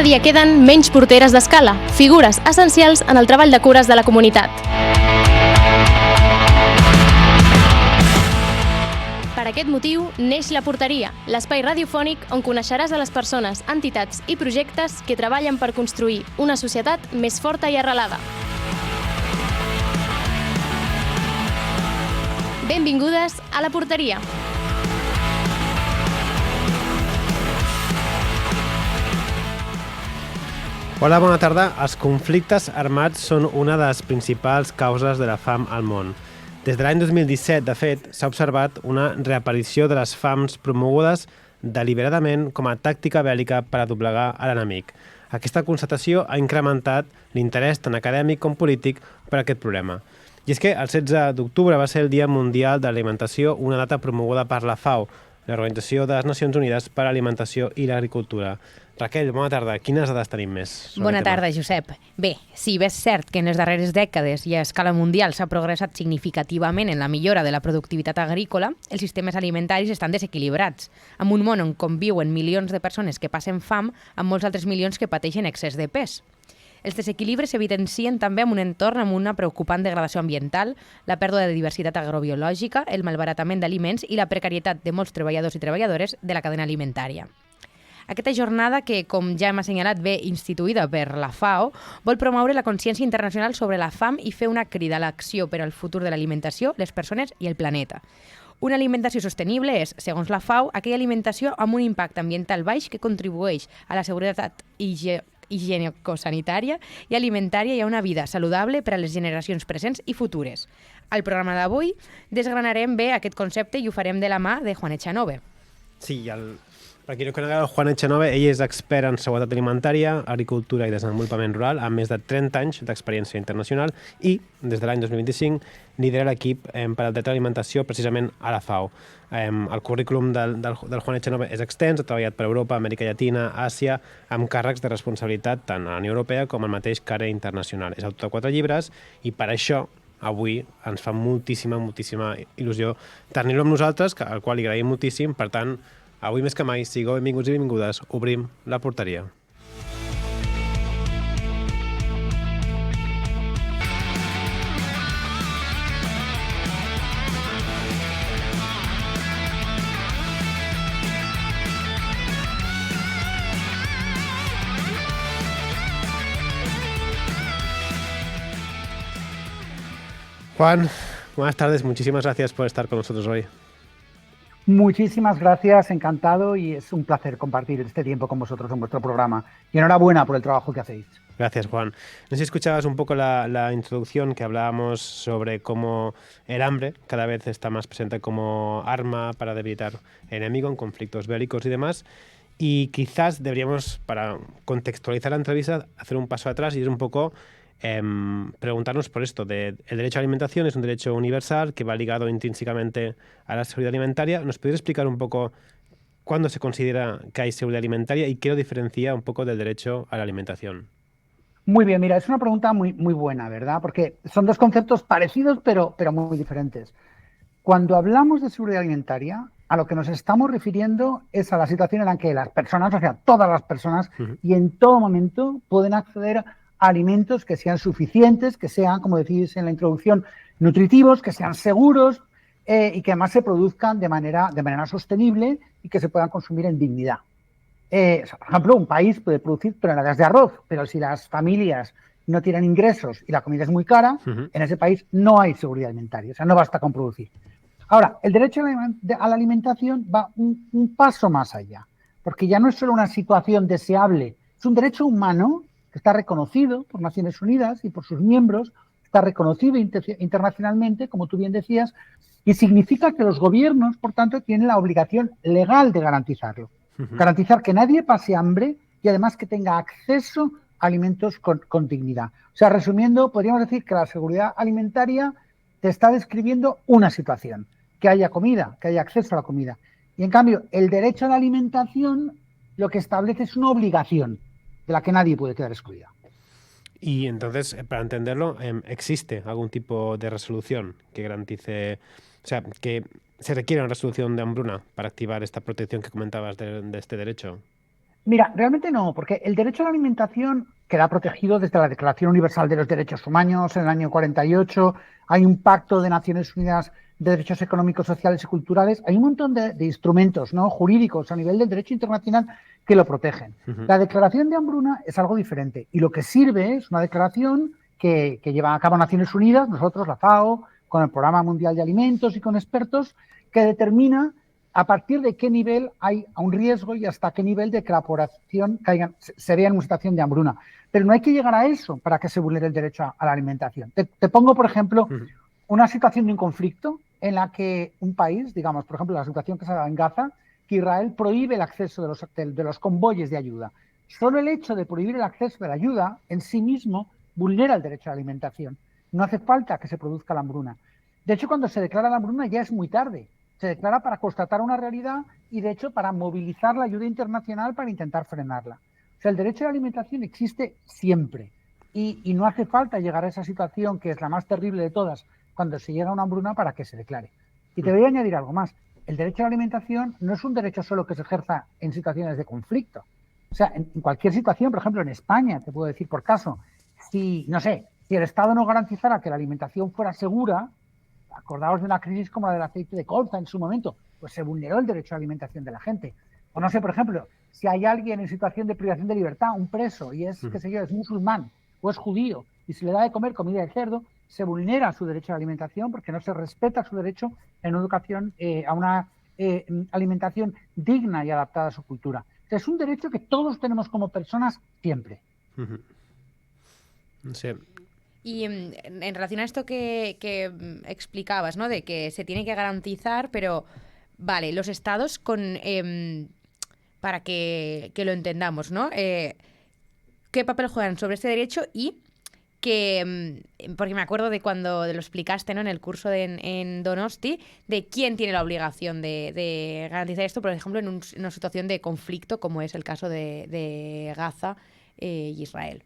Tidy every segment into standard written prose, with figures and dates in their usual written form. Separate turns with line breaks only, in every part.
dia queden menys porteres d'escala, figures essencials en el treball de cures de la comunitat. Per aquest motiu, neix La Porteria, l'espai radiofònic on coneixeràs a les persones, entitats i projectes que treballen per construir una societat més forta i arrelada. Benvingudes a La Porteria.
Hola, bona tarda. Els conflictes armats són una de les principals causes de la fam al món. Des de l'any 2017, de fet, s'ha observat una reaparició de les fams promogudes deliberadament com a tàctica bèl·lica per a doblegar a l'enemic. Aquesta constatació ha incrementat l'interès tant acadèmic com polític per a aquest problema. I és que el 16 d'octubre va ser el Dia Mundial de l'Alimentació, una data promoguda per la FAO, l'Organització de les Nacions Unides per a l'Alimentació i l'Agricultura. Raquel, bona tarda. Quines dades tenim més?
Bona tarda, Josep. Bé, si bé és cert que en les darreres dècades i a escala mundial s'ha progressat significativament en la millora de la productivitat agrícola, els sistemes alimentaris estan desequilibrats, amb un món on conviuen milions de persones que passen fam amb molts altres milions que pateixen excés de pes. Els desequilibris s'evidencien també en un entorn amb una preocupant degradació ambiental, la pèrdua de diversitat agrobiològica, el malbaratament d'aliments i la precarietat de molts treballadors i treballadores de la cadena alimentària. Aquesta jornada, que, com ja hem assenyalat, ve instituïda per la FAO, vol promoure la consciència internacional sobre la fam i fer una crida a l'acció per al futur de l'alimentació, les persones i el planeta. Una alimentació sostenible és, segons la FAO, aquella alimentació amb un impacte ambiental baix que contribueix a la seguretat higienico-sanitària i alimentària i a una vida saludable per a les generacions presents i futures. Al programa d'avui desgranarem bé aquest concepte i ho farem de la mà de Juan Echanove.
Sí, per qui no conegui el Juan Echanove, ell és expert en seguretat alimentària, agricultura i desenvolupament rural, amb més de 30 anys d'experiència internacional i, des de l'any 2025, lidera l'equip per al dret a l'alimentació precisament a la FAO. El currículum del Juan Echanove és extens, ha treballat per Europa, Amèrica Llatina, Àsia, amb càrrecs de responsabilitat tant a la Unió Europea com al mateix CARE Internacional. És autor de 4 llibres i per això avui ens fa moltíssima il·lusió tenir-lo amb nosaltres, al qual li agraïm moltíssim. Per tant, avui més que mai, sigueu benvinguts i benvingudes, obrim La Porteria. Juan, buenas tardes, muchísimas gracias por estar con nosotros hoy.
Muchísimas gracias, encantado, y es un placer compartir este tiempo con vosotros en vuestro programa. Y enhorabuena por el trabajo que hacéis.
Gracias, Juan. No sé si escuchabas un poco la introducción que hablábamos sobre cómo el hambre cada vez está más presente como arma para debilitar enemigo en conflictos bélicos y demás. Y quizás deberíamos, para contextualizar la entrevista, hacer un paso atrás y ir un poco preguntarnos por esto. El derecho a la alimentación es un derecho universal que va ligado intrínsecamente a la seguridad alimentaria. ¿Nos podrías explicar un poco cuándo se considera que hay seguridad alimentaria y qué lo diferencia un poco del derecho a la alimentación?
Muy bien, mira, es una pregunta muy buena, ¿verdad? Porque son dos conceptos parecidos pero muy diferentes. Cuando hablamos de seguridad alimentaria, a lo que nos estamos refiriendo es a la situación en la que las personas, o sea, todas las personas, y en todo momento pueden acceder a alimentos que sean suficientes, que sean, como decís en la introducción, nutritivos, que sean seguros y que además se produzcan de manera sostenible y que se puedan consumir en dignidad. Por ejemplo, un país puede producir toneladas de arroz, pero si las familias no tienen ingresos y la comida es muy cara, en ese país no hay seguridad alimentaria, o sea, no basta con producir. Ahora, el derecho a la alimentación va un paso más allá, porque ya no es solo una situación deseable, es un derecho humano que está reconocido por Naciones Unidas y por sus miembros, está reconocido internacionalmente, como tú bien decías, y significa que los gobiernos, por tanto, tienen la obligación legal de garantizarlo. Garantizar que nadie pase hambre y además que tenga acceso a alimentos con dignidad. O sea, resumiendo, podríamos decir que la seguridad alimentaria te está describiendo una situación, que haya comida, que haya acceso a la comida. Y en cambio, el derecho a la alimentación lo que establece es una obligación de la que nadie puede quedar excluida.
Y entonces, para entenderlo, ¿existe algún tipo de resolución que garantice, o sea, que se requiere una resolución de hambruna para activar esta protección que comentabas de este derecho?
Mira, realmente no, porque el derecho a la alimentación queda protegido desde la Declaración Universal de los Derechos Humanos en el año 48. Hay un pacto de Naciones Unidas de Derechos Económicos, Sociales y Culturales. Hay un montón de instrumentos, ¿no?, jurídicos a nivel del derecho internacional que lo protegen. La declaración de hambruna es algo diferente y lo que sirve es una declaración que lleva a cabo Naciones Unidas, nosotros, la FAO, con el Programa Mundial de Alimentos y con expertos, que determina a partir de qué nivel hay un riesgo y hasta qué nivel de que la población se vea en una situación de hambruna. Pero no hay que llegar a eso para que se vulnere el derecho a la alimentación. Te pongo, por ejemplo, una situación de un conflicto en la que un país, digamos, por ejemplo, la situación que se ha dado en Gaza, que Israel prohíbe el acceso de los convoyes de ayuda. Solo el hecho de prohibir el acceso de la ayuda en sí mismo vulnera el derecho a la alimentación. No hace falta que se produzca la hambruna. De hecho, cuando se declara la hambruna ya es muy tarde. Se declara para constatar una realidad y, de hecho, para movilizar la ayuda internacional para intentar frenarla. O sea, el derecho a la alimentación existe siempre y no hace falta llegar a esa situación, que es la más terrible de todas, cuando se llega a una hambruna, para que se declare. Y te voy a añadir algo más. El derecho a la alimentación no es un derecho solo que se ejerza en situaciones de conflicto. O sea, en cualquier situación, por ejemplo, en España, te puedo decir por caso, si, no sé, si el Estado no garantizara que la alimentación fuera segura, acordaos de una crisis como la del aceite de colza en su momento, pues se vulneró el derecho a la alimentación de la gente. O no sé, por ejemplo, si hay alguien en situación de privación de libertad, un preso, y es, qué sé yo, es musulmán o es judío, y se le da de comer comida de cerdo, se vulnera su derecho a la alimentación porque no se respeta su derecho a una educación, a una alimentación digna y adaptada a su cultura. O sea, es un derecho que todos tenemos como personas siempre.
Sí.
Y en relación a esto que explicabas, ¿no?, de que se tiene que garantizar, pero, vale, los estados para que lo entendamos, ¿no? ¿Qué papel juegan sobre este derecho? Y que, porque me acuerdo de cuando lo explicaste, ¿no?, en el curso en Donosti, de quién tiene la obligación de garantizar esto, por ejemplo, en una situación de conflicto, como es el caso de Gaza y Israel.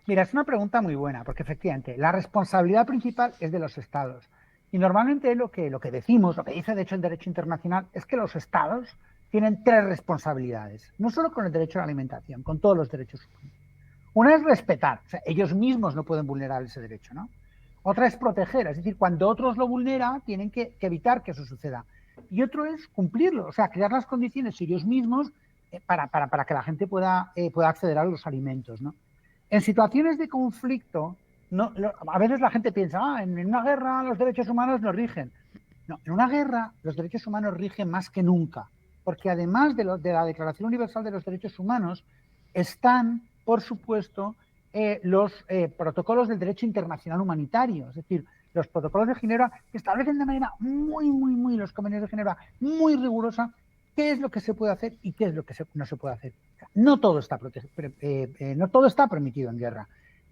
Mira, es una pregunta muy buena, porque efectivamente la responsabilidad principal es de los estados. Y normalmente lo que decimos, lo que dice de hecho el derecho internacional, es que los estados tienen tres responsabilidades, no solo con el derecho a la alimentación, con todos los derechos humanos. Una es respetar, o sea, ellos mismos no pueden vulnerar ese derecho, ¿no? Otra es proteger, es decir, cuando otros lo vulneran, tienen que evitar que eso suceda. Y otro es cumplirlo, o sea, crear las condiciones ellos mismos para que la gente pueda acceder a los alimentos, ¿no? En situaciones de conflicto, a veces la gente piensa, en una guerra los derechos humanos nos rigen. No, en una guerra los derechos humanos rigen más que nunca, porque además de la Declaración Universal de los Derechos Humanos, están, por supuesto, los protocolos del derecho internacional humanitario, es decir, los protocolos de Ginebra, que establecen de manera muy, los convenios de Ginebra, muy rigurosa, qué es lo que se puede hacer y qué es lo que no se puede hacer. No todo está no todo está permitido en guerra.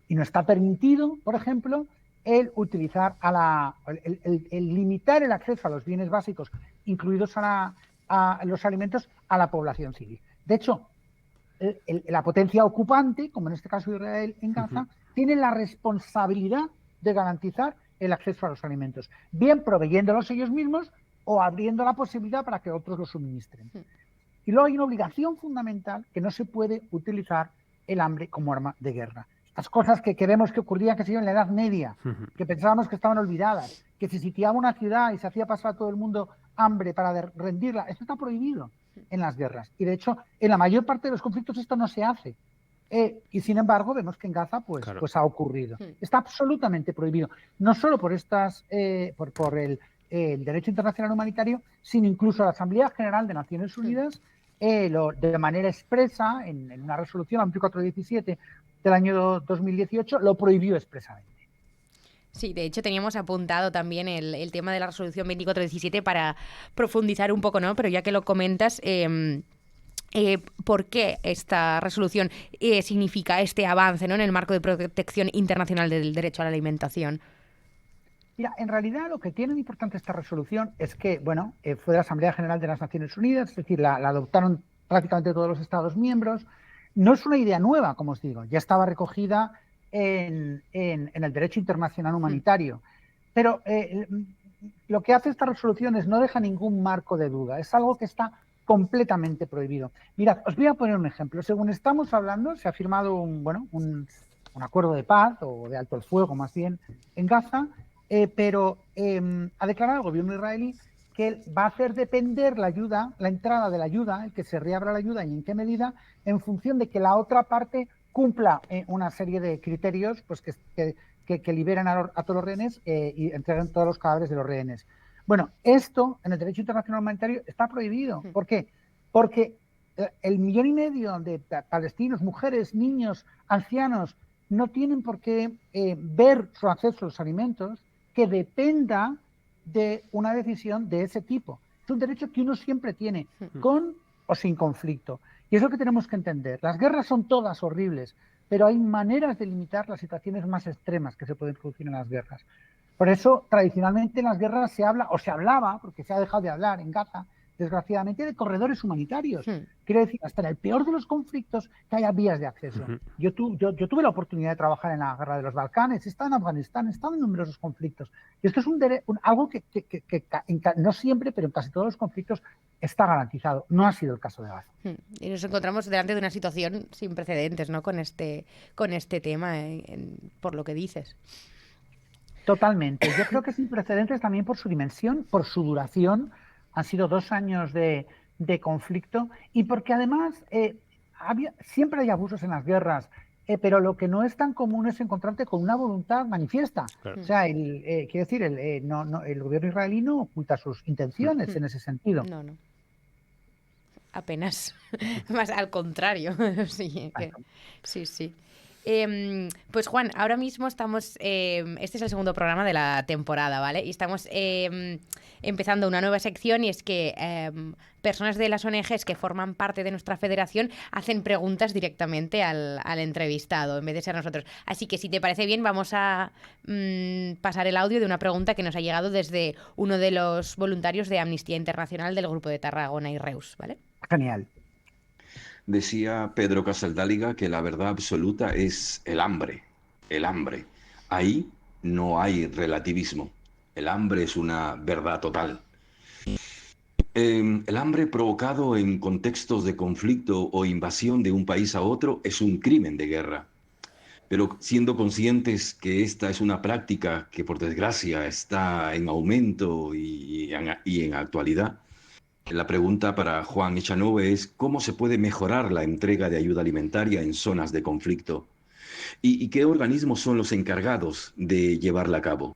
Y no está permitido, por ejemplo, el utilizar el limitar el acceso a los bienes básicos, incluidos a los alimentos, a la población civil. De hecho, la potencia ocupante, como en este caso Israel en Gaza, tiene la responsabilidad de garantizar el acceso a los alimentos, bien proveyéndolos ellos mismos o abriendo la posibilidad para que otros los suministren. Y luego hay una obligación fundamental, que no se puede utilizar el hambre como arma de guerra. Estas cosas que vemos que ocurrían, que se en la Edad Media, que pensábamos que estaban olvidadas, que se sitiaba una ciudad y se hacía pasar a todo el mundo hambre para rendirla, esto está prohibido en las guerras. Y de hecho, en la mayor parte de los conflictos esto no se hace. Y sin embargo, vemos que en Gaza pues ha ocurrido. Está absolutamente prohibido. No solo por por el derecho internacional humanitario, sino incluso la Asamblea General de Naciones Unidas, de manera expresa, en una resolución, la 2417 del año 2018, lo prohibió expresamente.
Sí, de hecho teníamos apuntado también el tema de la resolución 2417 para profundizar un poco, ¿no? Pero ya que lo comentas, ¿por qué esta resolución significa este avance, ¿no?, en el marco de protección internacional del derecho a la alimentación?
Mira, en realidad lo que tiene de importante esta resolución es que, bueno, fue de la Asamblea General de las Naciones Unidas, es decir, la adoptaron prácticamente todos los Estados miembros. No es una idea nueva, como os digo, ya estaba recogida en el derecho internacional humanitario. Pero lo que hace esta resolución es no deja ningún marco de duda, es algo que está completamente prohibido. Mirad, os voy a poner un ejemplo. Según estamos hablando, se ha firmado un acuerdo de paz o de alto el fuego, más bien, en Gaza, pero ha declarado el gobierno israelí que él va a hacer depender la ayuda, la entrada de la ayuda, el que se reabra la ayuda y en qué medida, en función de que la otra parte cumpla una serie de criterios, pues que liberen a todos los rehenes y entreguen todos los cadáveres de los rehenes. Bueno, esto en el derecho internacional humanitario está prohibido. ¿Por qué? Porque el 1,5 millones de palestinos, mujeres, niños, ancianos, no tienen por qué ver su acceso a los alimentos que dependa de una decisión de ese tipo. Es un derecho que uno siempre tiene, con o sin conflicto. Y es lo que tenemos que entender. Las guerras son todas horribles, pero hay maneras de limitar las situaciones más extremas que se pueden producir en las guerras. Por eso, tradicionalmente en las guerras se habla, o se hablaba, porque se ha dejado de hablar en Gaza, desgraciadamente, de corredores humanitarios. Quiere decir, hasta en el peor de los conflictos, que haya vías de acceso. Yo tuve la oportunidad de trabajar en la guerra de los Balcanes, he estado en Afganistán, he estado en numerosos conflictos. Y esto es algo que no siempre, pero en casi todos los conflictos está garantizado. No ha sido el caso de Gaza.
Y nos encontramos delante de una situación sin precedentes, ¿no? Con este tema, por lo que dices.
Totalmente. Yo creo que sin precedentes también por su dimensión, por su duración. Han sido 2 años de conflicto y porque además siempre hay abusos en las guerras, pero lo que no es tan común es encontrarte con una voluntad manifiesta. Claro. O sea, quiero decir, el gobierno israelí no oculta sus intenciones en ese sentido.
No. Apenas. Más al contrario. Sí. Pues Juan, ahora mismo estamos, este es el segundo programa de la temporada, ¿vale? Y estamos empezando una nueva sección y es que personas de las ONGs que forman parte de nuestra federación hacen preguntas directamente al entrevistado en vez de ser nosotros. Así que si te parece bien vamos a pasar el audio de una pregunta que nos ha llegado desde uno de los voluntarios de Amnistía Internacional del Grupo de Tarragona y Reus, ¿vale?
Genial.
Decía Pedro Casaldáliga que la verdad absoluta es el hambre. El hambre. Ahí no hay relativismo. El hambre es una verdad total. El hambre provocado en contextos de conflicto o invasión de un país a otro es un crimen de guerra. Pero siendo conscientes que esta es una práctica que por desgracia está en aumento y en actualidad, la pregunta para Juan Echanove es ¿cómo se puede mejorar la entrega de ayuda alimentaria en zonas de conflicto? ¿Y qué organismos son los encargados de llevarla a cabo?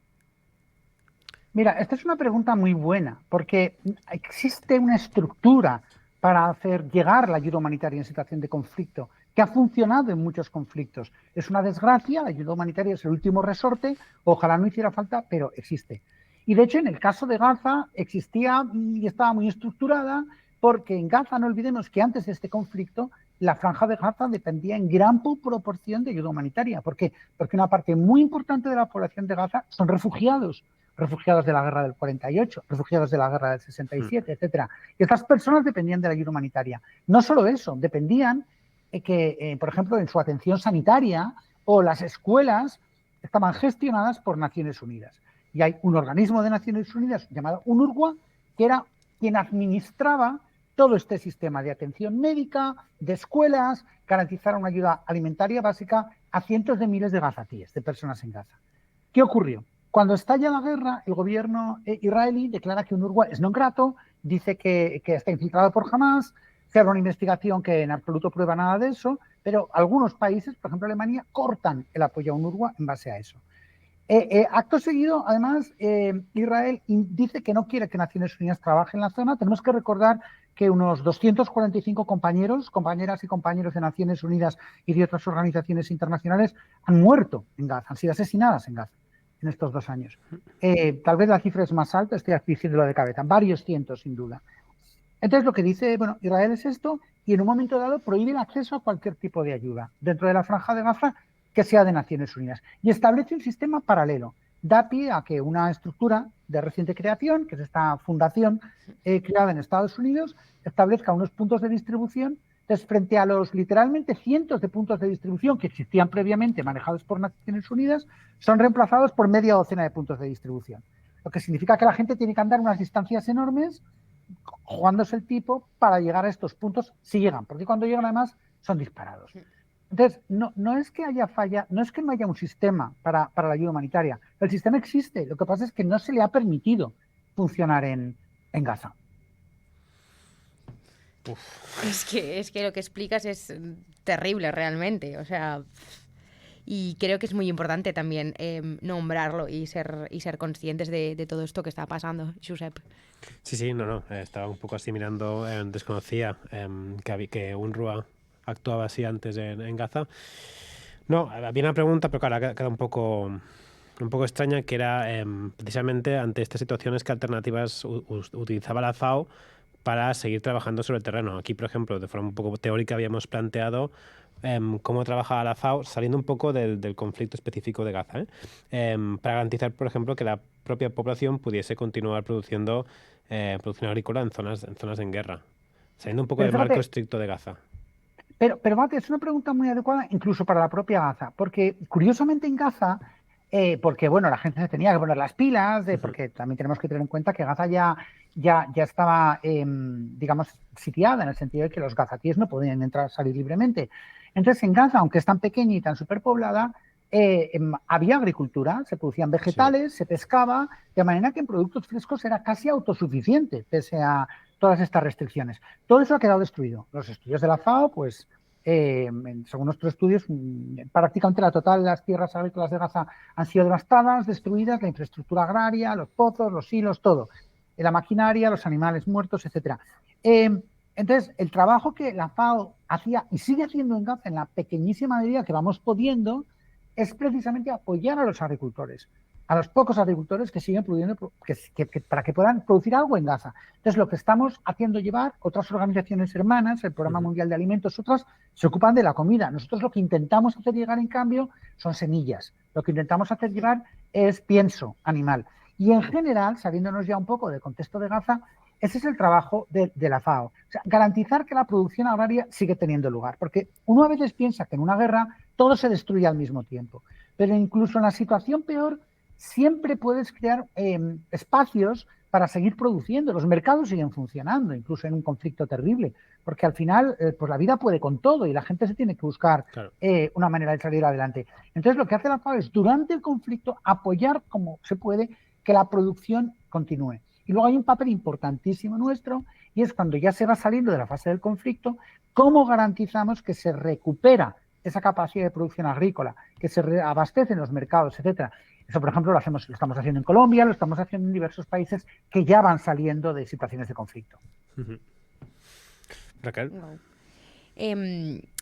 Mira, esta es una pregunta muy buena, porque existe una estructura para hacer llegar la ayuda humanitaria en situación de conflicto, que ha funcionado en muchos conflictos. Es una desgracia, la ayuda humanitaria es el último resorte, ojalá no hiciera falta, pero existe. Y de hecho, en el caso de Gaza existía y estaba muy estructurada porque en Gaza, no olvidemos que antes de este conflicto, la franja de Gaza dependía en gran proporción de ayuda humanitaria. ¿Por qué? Porque una parte muy importante de la población de Gaza son refugiados de la guerra del 48, refugiados de la guerra del 67, etcétera. Y estas personas dependían de la ayuda humanitaria. No solo eso, dependían por ejemplo, en su atención sanitaria o las escuelas estaban gestionadas por Naciones Unidas. Y hay un organismo de Naciones Unidas llamado UNRWA, que era quien administraba todo este sistema de atención médica, de escuelas, garantizar una ayuda alimentaria básica a cientos de miles de gazatíes, de personas en Gaza. ¿Qué ocurrió? Cuando estalla la guerra, el gobierno israelí declara que UNRWA es non grato, dice que está infiltrado por Hamas, se abre una investigación que en absoluto prueba nada de eso, pero algunos países, por ejemplo Alemania, cortan el apoyo a UNRWA en base a eso. Acto seguido, además, Israel dice que no quiere que Naciones Unidas trabaje en la zona. Tenemos que recordar que unos 245 compañeras y compañeros de Naciones Unidas y de otras organizaciones internacionales han muerto en Gaza, han sido asesinadas en Gaza en estos 2 años. Tal vez la cifra es más alta, estoy diciéndolo de cabeza, varios cientos sin duda. Entonces lo que dice Israel es esto y en un momento dado prohíbe el acceso a cualquier tipo de ayuda dentro de la franja de Gaza que sea de Naciones Unidas y establece un sistema paralelo. Da pie a que una estructura de reciente creación, que es esta fundación creada en Estados Unidos, establezca unos puntos de distribución. Entonces, frente a los literalmente cientos de puntos de distribución que existían previamente manejados por Naciones Unidas, son reemplazados por media docena de puntos de distribución. Lo que significa que la gente tiene que andar unas distancias enormes jugándose el tipo para llegar a estos puntos, si llegan, porque cuando llegan además son disparados. Entonces, no es que haya falla, no es que no haya un sistema para la ayuda humanitaria. El sistema existe, lo que pasa es que no se le ha permitido funcionar en Gaza.
Es que lo que explicas es terrible realmente, o sea, y creo que es muy importante también nombrarlo y ser conscientes de todo esto que está pasando, Josep.
Sí, no, estaba un poco así mirando, desconocía que UNRWA actuaba así antes en Gaza. No, había una pregunta, pero claro, queda un poco extraña, que era precisamente ante estas situaciones qué alternativas utilizaba la FAO para seguir trabajando sobre el terreno. Aquí, por ejemplo, de forma un poco teórica habíamos planteado cómo trabajaba la FAO saliendo un poco del conflicto específico de Gaza, para garantizar, por ejemplo, que la propia población pudiese continuar produciendo producción agrícola en zonas en guerra, saliendo un poco del marco estricto de Gaza.
Pero Mate, es una pregunta muy adecuada incluso para la propia Gaza, porque curiosamente en Gaza, porque bueno, la gente se tenía que poner las pilas, porque también tenemos que tener en cuenta que Gaza ya estaba, digamos, sitiada, en el sentido de que los gazatíes no podían entrar, salir libremente. Entonces en Gaza, aunque es tan pequeña y tan superpoblada, había agricultura, se producían vegetales, se pescaba, de manera que en productos frescos era casi autosuficiente, pese a todas estas restricciones. Todo eso ha quedado destruido. Los estudios de la FAO, pues, según nuestros estudios, prácticamente la total de las tierras agrícolas de Gaza han sido devastadas, destruidas, la infraestructura agraria, los pozos, los silos, todo. La maquinaria, los animales muertos, etcétera. Entonces, el trabajo que la FAO hacía y sigue haciendo en Gaza en la pequeñísima medida que vamos pudiendo es precisamente apoyar a los agricultores, a los pocos agricultores que siguen produciendo, para que puedan producir algo en Gaza. Entonces, lo que estamos haciendo llevar, otras organizaciones hermanas, el Programa Mundial de Alimentos, otras, se ocupan de la comida. Nosotros lo que intentamos hacer llegar, en cambio, son semillas. Lo que intentamos hacer llegar es pienso animal. Y en general, sabiéndonos ya un poco del contexto de Gaza, ese es el trabajo de la FAO. O sea, garantizar que la producción agraria sigue teniendo lugar. Porque uno a veces piensa que en una guerra todo se destruye al mismo tiempo. Pero incluso en la situación peor, siempre puedes crear espacios para seguir produciendo. Los mercados siguen funcionando, incluso en un conflicto terrible. Porque al final, pues la vida puede con todo y la gente se tiene que buscar una manera de salir adelante. Entonces, lo que hace la FAO es, durante el conflicto, apoyar como se puede que la producción continúe. Y luego hay un papel importantísimo nuestro, y es cuando ya se va saliendo de la fase del conflicto, cómo garantizamos que se recupera esa capacidad de producción agrícola, que se abastecen los mercados, etcétera. Eso, por ejemplo, lo estamos haciendo en Colombia, lo estamos haciendo en diversos países que ya van saliendo de situaciones de conflicto.
Raquel.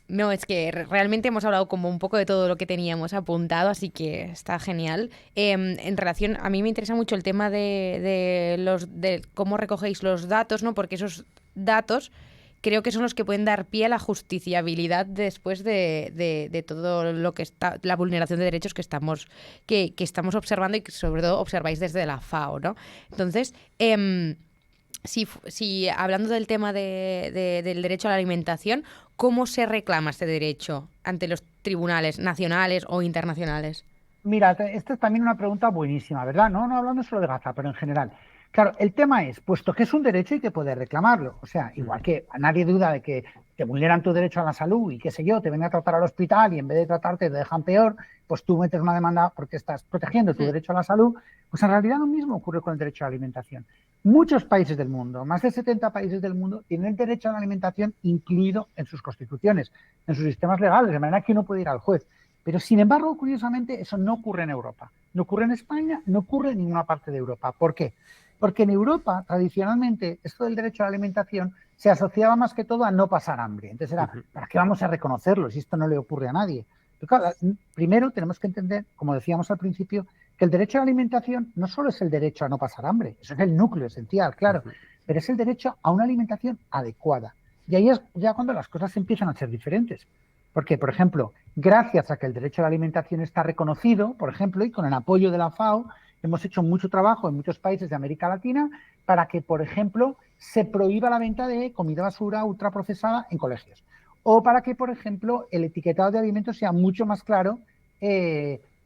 No, es que realmente hemos hablado como un poco de todo lo que teníamos apuntado, así que está genial. En relación, a mí me interesa mucho el tema de cómo recogéis los datos, ¿no? Porque esos datos creo que son los que pueden dar pie a la justiciabilidad después de todo lo que está, la vulneración de derechos que estamos observando y que sobre todo observáis desde la FAO, ¿no? Entonces, si hablando del tema del derecho a la alimentación, ¿cómo se reclama este derecho ante los tribunales nacionales o internacionales?
Mira, esta es también una pregunta buenísima, ¿verdad? No hablando solo de Gaza, pero en general. Claro, el tema es, puesto que es un derecho hay que poder reclamarlo. O sea, igual que a nadie duda de que te vulneran tu derecho a la salud y qué sé yo, te ven a tratar al hospital y en vez de tratarte te dejan peor, pues tú metes una demanda porque estás protegiendo tu derecho a la salud. Pues en realidad lo mismo ocurre con el derecho a la alimentación. Muchos países del mundo, más de 70 países del mundo, tienen el derecho a la alimentación incluido en sus constituciones, en sus sistemas legales, de manera que uno puede ir al juez. Pero, sin embargo, curiosamente, eso no ocurre en Europa. No ocurre en España, no ocurre en ninguna parte de Europa. ¿Por qué? Porque en Europa, tradicionalmente, esto del derecho a la alimentación se asociaba más que todo a no pasar hambre. Entonces era, ¿para qué vamos a reconocerlo si esto no le ocurre a nadie? Pero claro, primero tenemos que entender, como decíamos al principio, que el derecho a la alimentación no solo es el derecho a no pasar hambre, eso es el núcleo esencial, claro, pero es el derecho a una alimentación adecuada. Y ahí es ya cuando las cosas empiezan a ser diferentes. Porque, por ejemplo, gracias a que el derecho a la alimentación está reconocido, por ejemplo, y con el apoyo de la FAO, hemos hecho mucho trabajo en muchos países de América Latina para que, por ejemplo, se prohíba la venta de comida basura ultraprocesada en colegios. O para que, por ejemplo, el etiquetado de alimentos sea mucho más claro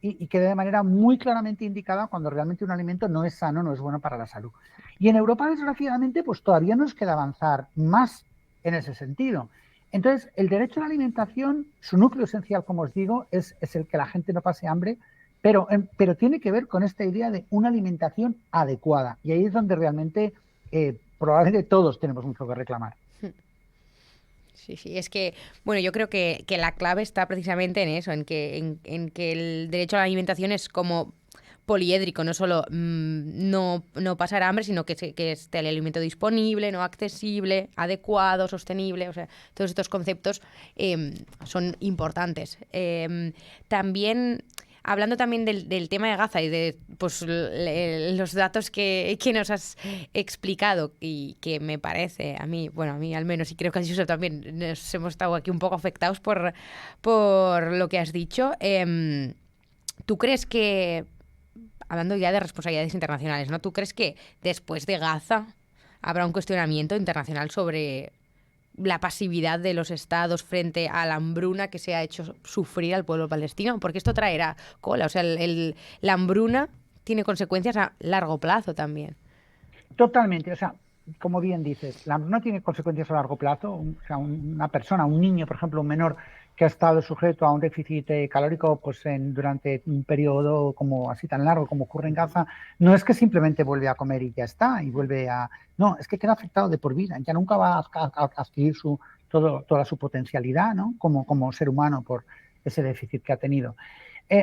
y quede de manera muy claramente indicada cuando realmente un alimento no es sano, no es bueno para la salud. Y en Europa, desgraciadamente, pues todavía nos queda avanzar más en ese sentido. Entonces, el derecho a la alimentación, su núcleo esencial, como os digo, es el que la gente no pase hambre, pero tiene que ver con esta idea de una alimentación adecuada. Y ahí es donde realmente probablemente todos tenemos mucho que reclamar.
Sí, es que, bueno, yo creo que la clave está precisamente en eso, en que el derecho a la alimentación es como poliédrico, no solo no pasar hambre, sino que esté el alimento disponible, no accesible, adecuado, sostenible, o sea, todos estos conceptos son importantes. También... Hablando también del tema de Gaza y de pues, los datos que nos has explicado y que me parece, a mí al menos, y creo que a Josep también, nos hemos estado aquí un poco afectados por lo que has dicho. ¿Tú crees que, hablando ya de responsabilidades internacionales, ¿no? ¿Tú crees que después de Gaza habrá un cuestionamiento internacional sobre la pasividad de los estados frente a la hambruna que se ha hecho sufrir al pueblo palestino? Porque esto traerá cola. O sea, la hambruna tiene consecuencias a largo plazo también.
Totalmente. O sea, como bien dices, la hambruna tiene consecuencias a largo plazo. O sea, una persona, un niño, por ejemplo, un menor que ha estado sujeto a un déficit calórico pues durante un periodo como así tan largo como ocurre en Gaza, no es que simplemente vuelve a comer y ya está, y vuelve a... No, es que queda afectado de por vida, ya nunca va a adquirir toda su potencialidad, ¿no? como ser humano por ese déficit que ha tenido.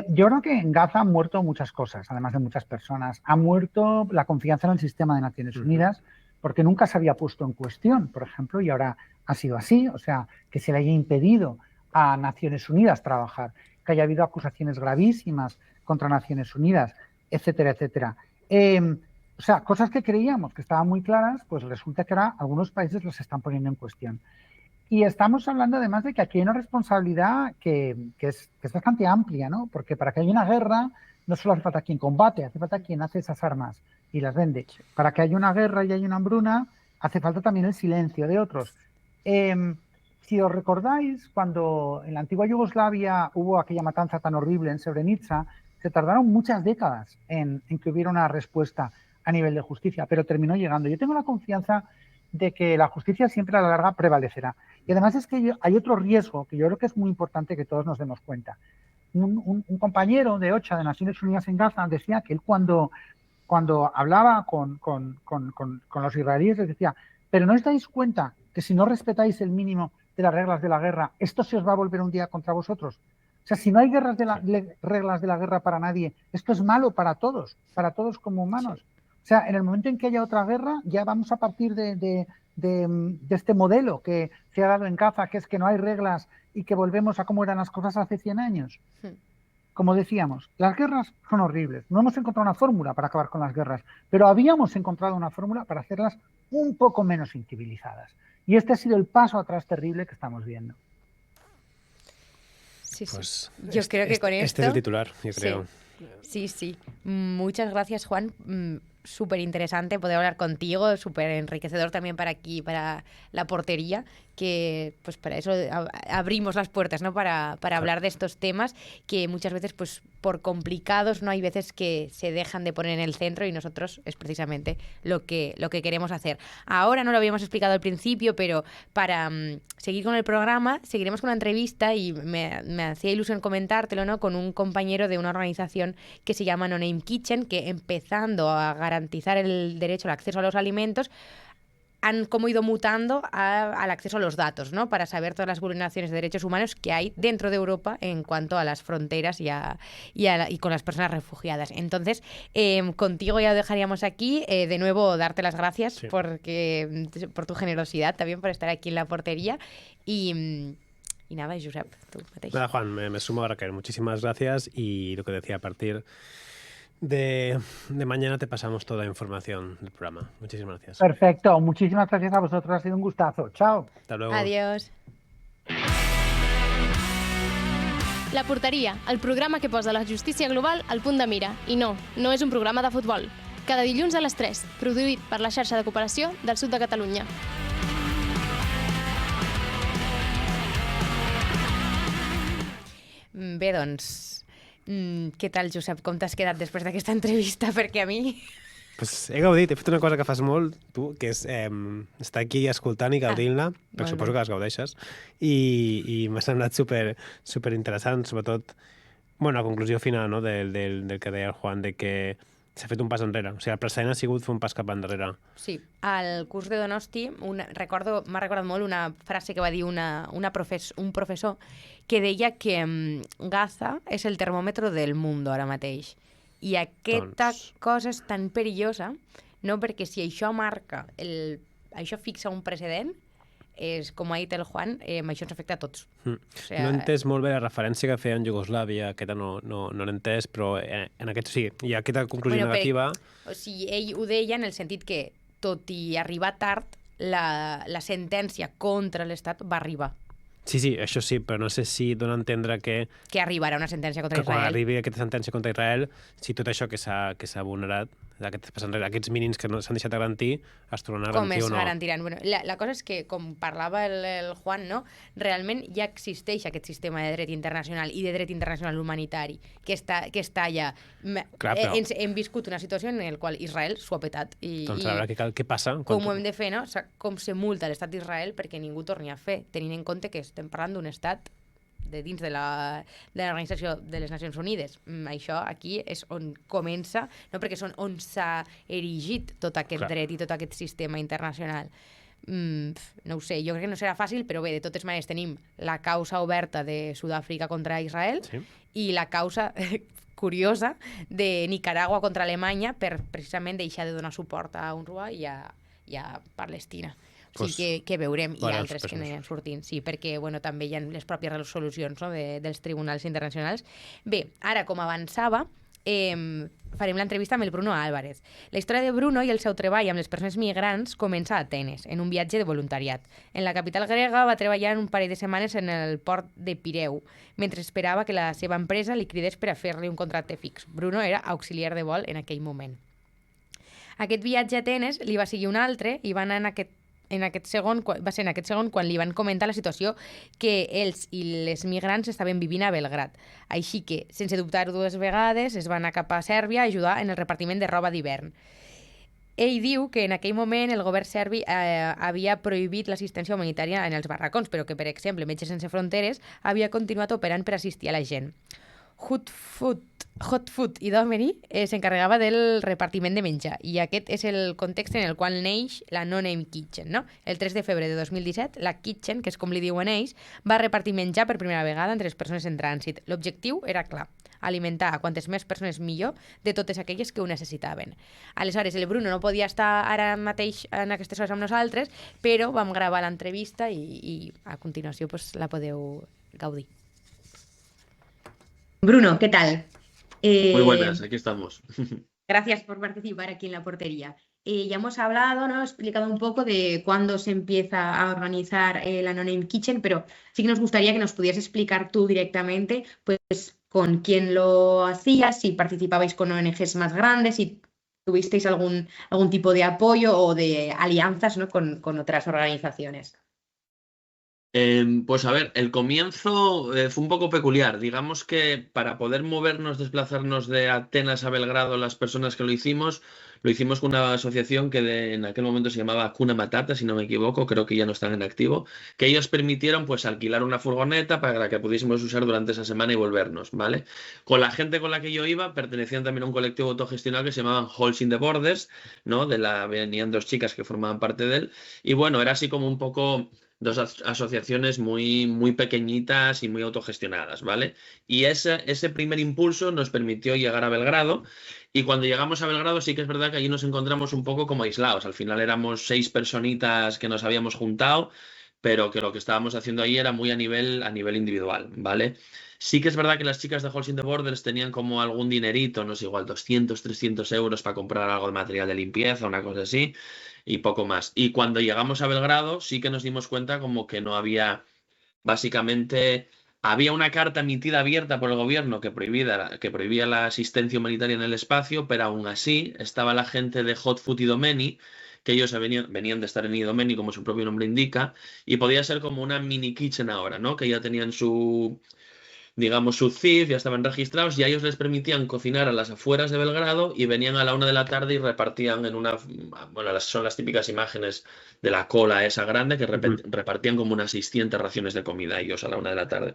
Yo creo que en Gaza han muerto muchas cosas, además de muchas personas. Ha muerto la confianza en el sistema de Naciones Unidas, porque nunca se había puesto en cuestión, por ejemplo, y ahora ha sido así, o sea, que se le haya impedido a Naciones Unidas trabajar, que haya habido acusaciones gravísimas contra Naciones Unidas, etcétera, etcétera. O sea, cosas que creíamos que estaban muy claras, pues resulta que ahora algunos países las están poniendo en cuestión. Y estamos hablando además de que aquí hay una responsabilidad que es bastante amplia, ¿no? Porque para que haya una guerra no solo hace falta quien combate, hace falta quien hace esas armas y las vende. Para que haya una guerra y haya una hambruna, hace falta también el silencio de otros. Si os recordáis, cuando en la antigua Yugoslavia hubo aquella matanza tan horrible en Srebrenica, se tardaron muchas décadas en que hubiera una respuesta a nivel de justicia, pero terminó llegando. Yo tengo la confianza de que la justicia siempre a la larga prevalecerá. Y además es que hay otro riesgo que yo creo que es muy importante que todos nos demos cuenta. Un compañero de OCHA, de Naciones Unidas en Gaza, decía que él cuando hablaba con los israelíes les decía, pero ¿no os dais cuenta que si no respetáis el mínimo de las reglas de la guerra, esto se os va a volver un día contra vosotros? O sea, si no hay reglas de la guerra para nadie, esto es malo para todos como humanos. Sí. O sea, en el momento en que haya otra guerra, ya vamos a partir de este modelo que se ha dado en Gaza, que es que no hay reglas y que volvemos a cómo eran las cosas hace 100 años. Sí. Como decíamos, las guerras son horribles. No hemos encontrado una fórmula para acabar con las guerras, pero habíamos encontrado una fórmula para hacerlas un poco menos incivilizadas. Y este ha sido el paso atrás terrible que estamos viendo.
Sí,
pues
yo creo que con esto...
Este es el titular, yo creo.
Sí. Muchas gracias, Juan. Súper interesante poder hablar contigo, súper enriquecedor también para aquí, para la portería, que pues para eso abrimos las puertas, ¿no? Para hablar de estos temas que muchas veces pues por complicados no hay veces que se dejan de poner en el centro y nosotros es precisamente lo que queremos hacer. Ahora no lo habíamos explicado al principio, pero para seguir con el programa seguiremos con una entrevista y me hacía ilusión comentártelo, ¿no? Con un compañero de una organización que se llama No Name Kitchen, que empezando a garantizar el derecho al acceso a los alimentos han como ido mutando al acceso a los datos, ¿no? Para saber todas las vulneraciones de derechos humanos que hay dentro de Europa en cuanto a las fronteras y con las personas refugiadas. Entonces, contigo ya lo dejaríamos aquí. De nuevo, darte las gracias por tu generosidad también, por estar aquí en la portería. Y nada, Josep, tú, mateix.
Nada, Juan, me sumo a Raquel. Muchísimas gracias y lo que decía, a partir de mañana te pasamos toda la información del programa. Muchísimas gracias.
Perfecto, muchísimas gracias a vosotros, ha sido un gustazo. Chao.
Hasta luego.
Adiós.
La Porteria, el programa que posa la justícia global al punt de mira. I no és un programa de futbol. Cada dilluns a les 3, produït per la xarxa de cooperació del sud de Catalunya.
Bé, doncs, Què tal, Josep? Com t'has quedat després d'aquesta entrevista? Perquè a mi...
Pues he gaudit, he fet una cosa que fas molt, tu, que és estar aquí escoltant i gaudint-la, perquè suposo que les gaudeixes, i m'ha semblat super interessant, sobretot, bueno, la conclusió final, no?, del que deia el Juan, de que s'ha fet un pas enrere. O sigui, el precedent ha sigut fer un pas cap enrere.
Sí, al curs de Donosti m'ha recordat molt una frase que va dir un professor que deia que Gaza és el termòmetre del món ara mateix. I aquesta cosa és tan perillosa, no? Perquè si això marca, això fixa un precedent, és, com ha dit el Juan, això ens afecta a tots.
O sigui, no he entès molt bé la referència que feia en Iugoslàvia, aquesta no l'he entès, però en aquest sí, hi ha aquesta conclusió negativa.
O sigui, ell ho deia en el sentit que, tot i arribar tard, la sentència contra l'Estat va arribar.
Sí, això sí, però no sé si dona a entendre que
arribarà una sentència contra Israel.
Que quan arribi aquesta sentència contra Israel, si tot això que s'ha vulnerat, aquests mínims que no s'han deixat de garantir, es tornaran a garantir o no.
Com es garantiran? Bueno, la cosa és que, com parlava el Juan, no? Realment ja existeix aquest sistema de dret internacional i de dret internacional humanitari que està allà. Clar, però... Hem viscut una situació en la qual Israel s'ho ha petat.
Doncs a veure què passa.
Com ho hem de fer, no? Com se multa l'estat d'Israel perquè ningú torni a fer, tenint en compte que estem parlant d'un estat de dins de l'Organització de les Nacions Unides. Això aquí és on comença, no? Perquè és on s'ha erigit tot aquest dret i tot aquest sistema internacional. No ho sé, jo crec que no serà fàcil, però bé, de totes maneres tenim la causa oberta de Sud-àfrica contra Israel i la causa curiosa de Nicaragua contra Alemanya per precisament deixar de donar suport a UNRWA i a Palestina. O sigui que veurem, i altres que aniran sortint. Sí, perquè també hi ha les pròpies resolucions, no?, dels tribunals internacionals. Bé, ara, com avançava, farem l'entrevista amb el Bruno Álvarez. La història de Bruno i el seu treball amb les persones migrants comença a Atenes, en un viatge de voluntariat. En la capital grega va treballar un parell de setmanes en el port de Pireu, mentre esperava que la seva empresa li cridés per a fer-li un contracte fix. Bruno era auxiliar de vol en aquell moment. Aquest viatge a Atenes li va seguir un altre i va anar va ser en aquest segon quan li van comentar la situació que ells i les migrants estaven vivint a Belgrad. Així que, sense dubtar-ho dues vegades, es va anar cap a Sèrbia a ajudar en el repartiment de roba d'hivern. Ell diu que en aquell moment el govern serbi havia prohibit l'assistència humanitària en els barracons, però que, per exemple, Metges Sense Fronteres havia continuat operant per assistir a la gent. Hot Food i Domeny s'encarregava del repartiment de menjar, i aquest és el context en el qual neix la No Name Kitchen, no? El 3 de febrer de 2017, la Kitchen, que és com li diuen ells, va repartir menjar per primera vegada entre les persones en trànsit. L'objectiu era clar: alimentar a quantes més persones millor de totes aquelles que ho necessitaven. Aleshores, el Bruno no podia estar ara mateix en aquestes hores amb nosaltres, però vam gravar l'entrevista i a continuació la podeu gaudir. Bruno, ¿qué tal?
Muy buenas, aquí estamos.
Gracias por participar aquí en La Portería. Ya hemos hablado, ¿no?, explicado un poco de cuándo se empieza a organizar la No Name Kitchen, pero sí que nos gustaría que nos pudieras explicar tú directamente, pues, con quién lo hacías, si participabais con ONGs más grandes, si tuvisteis algún tipo de apoyo o de alianzas, ¿no?, con otras organizaciones.
Pues a ver, el comienzo fue un poco peculiar. Digamos que para poder desplazarnos de Atenas a Belgrado, las personas que lo hicimos con una asociación que en aquel momento se llamaba Hakuna Matata, si no me equivoco, creo que ya no están en activo, que ellos permitieron pues alquilar una furgoneta para que pudiésemos usar durante esa semana y volvernos, ¿vale? Con la gente con la que yo iba pertenecían también a un colectivo autogestionado que se llamaban Halls in the Borders, ¿no? Venían dos chicas que formaban parte de él, y bueno, era así como un poco dos asociaciones muy pequeñitas y muy autogestionadas, ¿vale? Y ese primer impulso nos permitió llegar a Belgrado, y cuando llegamos a Belgrado sí que es verdad que allí nos encontramos un poco como aislados. Al final éramos 6 personitas que nos habíamos juntado, pero que lo que estábamos haciendo ahí era muy a nivel individual, ¿vale? Sí que es verdad que las chicas de Halls in the Borders tenían como algún dinerito, no sé, igual 200, 300 euros para comprar algo de material de limpieza, una cosa así, y poco más. Y cuando llegamos a Belgrado sí que nos dimos cuenta como que no había, básicamente, había una carta emitida abierta por el gobierno que prohibía la asistencia humanitaria en el espacio, pero aún así estaba la gente de Hot Food y Domeny, que ellos venían de estar en Idomeni, como su propio nombre indica, y podía ser como una mini kitchen ahora, ¿no? Que ya tenían su digamos, su CIF, ya estaban registrados y a ellos les permitían cocinar a las afueras de Belgrado y venían a la 1 de la tarde y repartían en una, bueno, son las típicas imágenes de la cola esa grande que repartían como unas 600 raciones de comida ellos a la 1 de la tarde.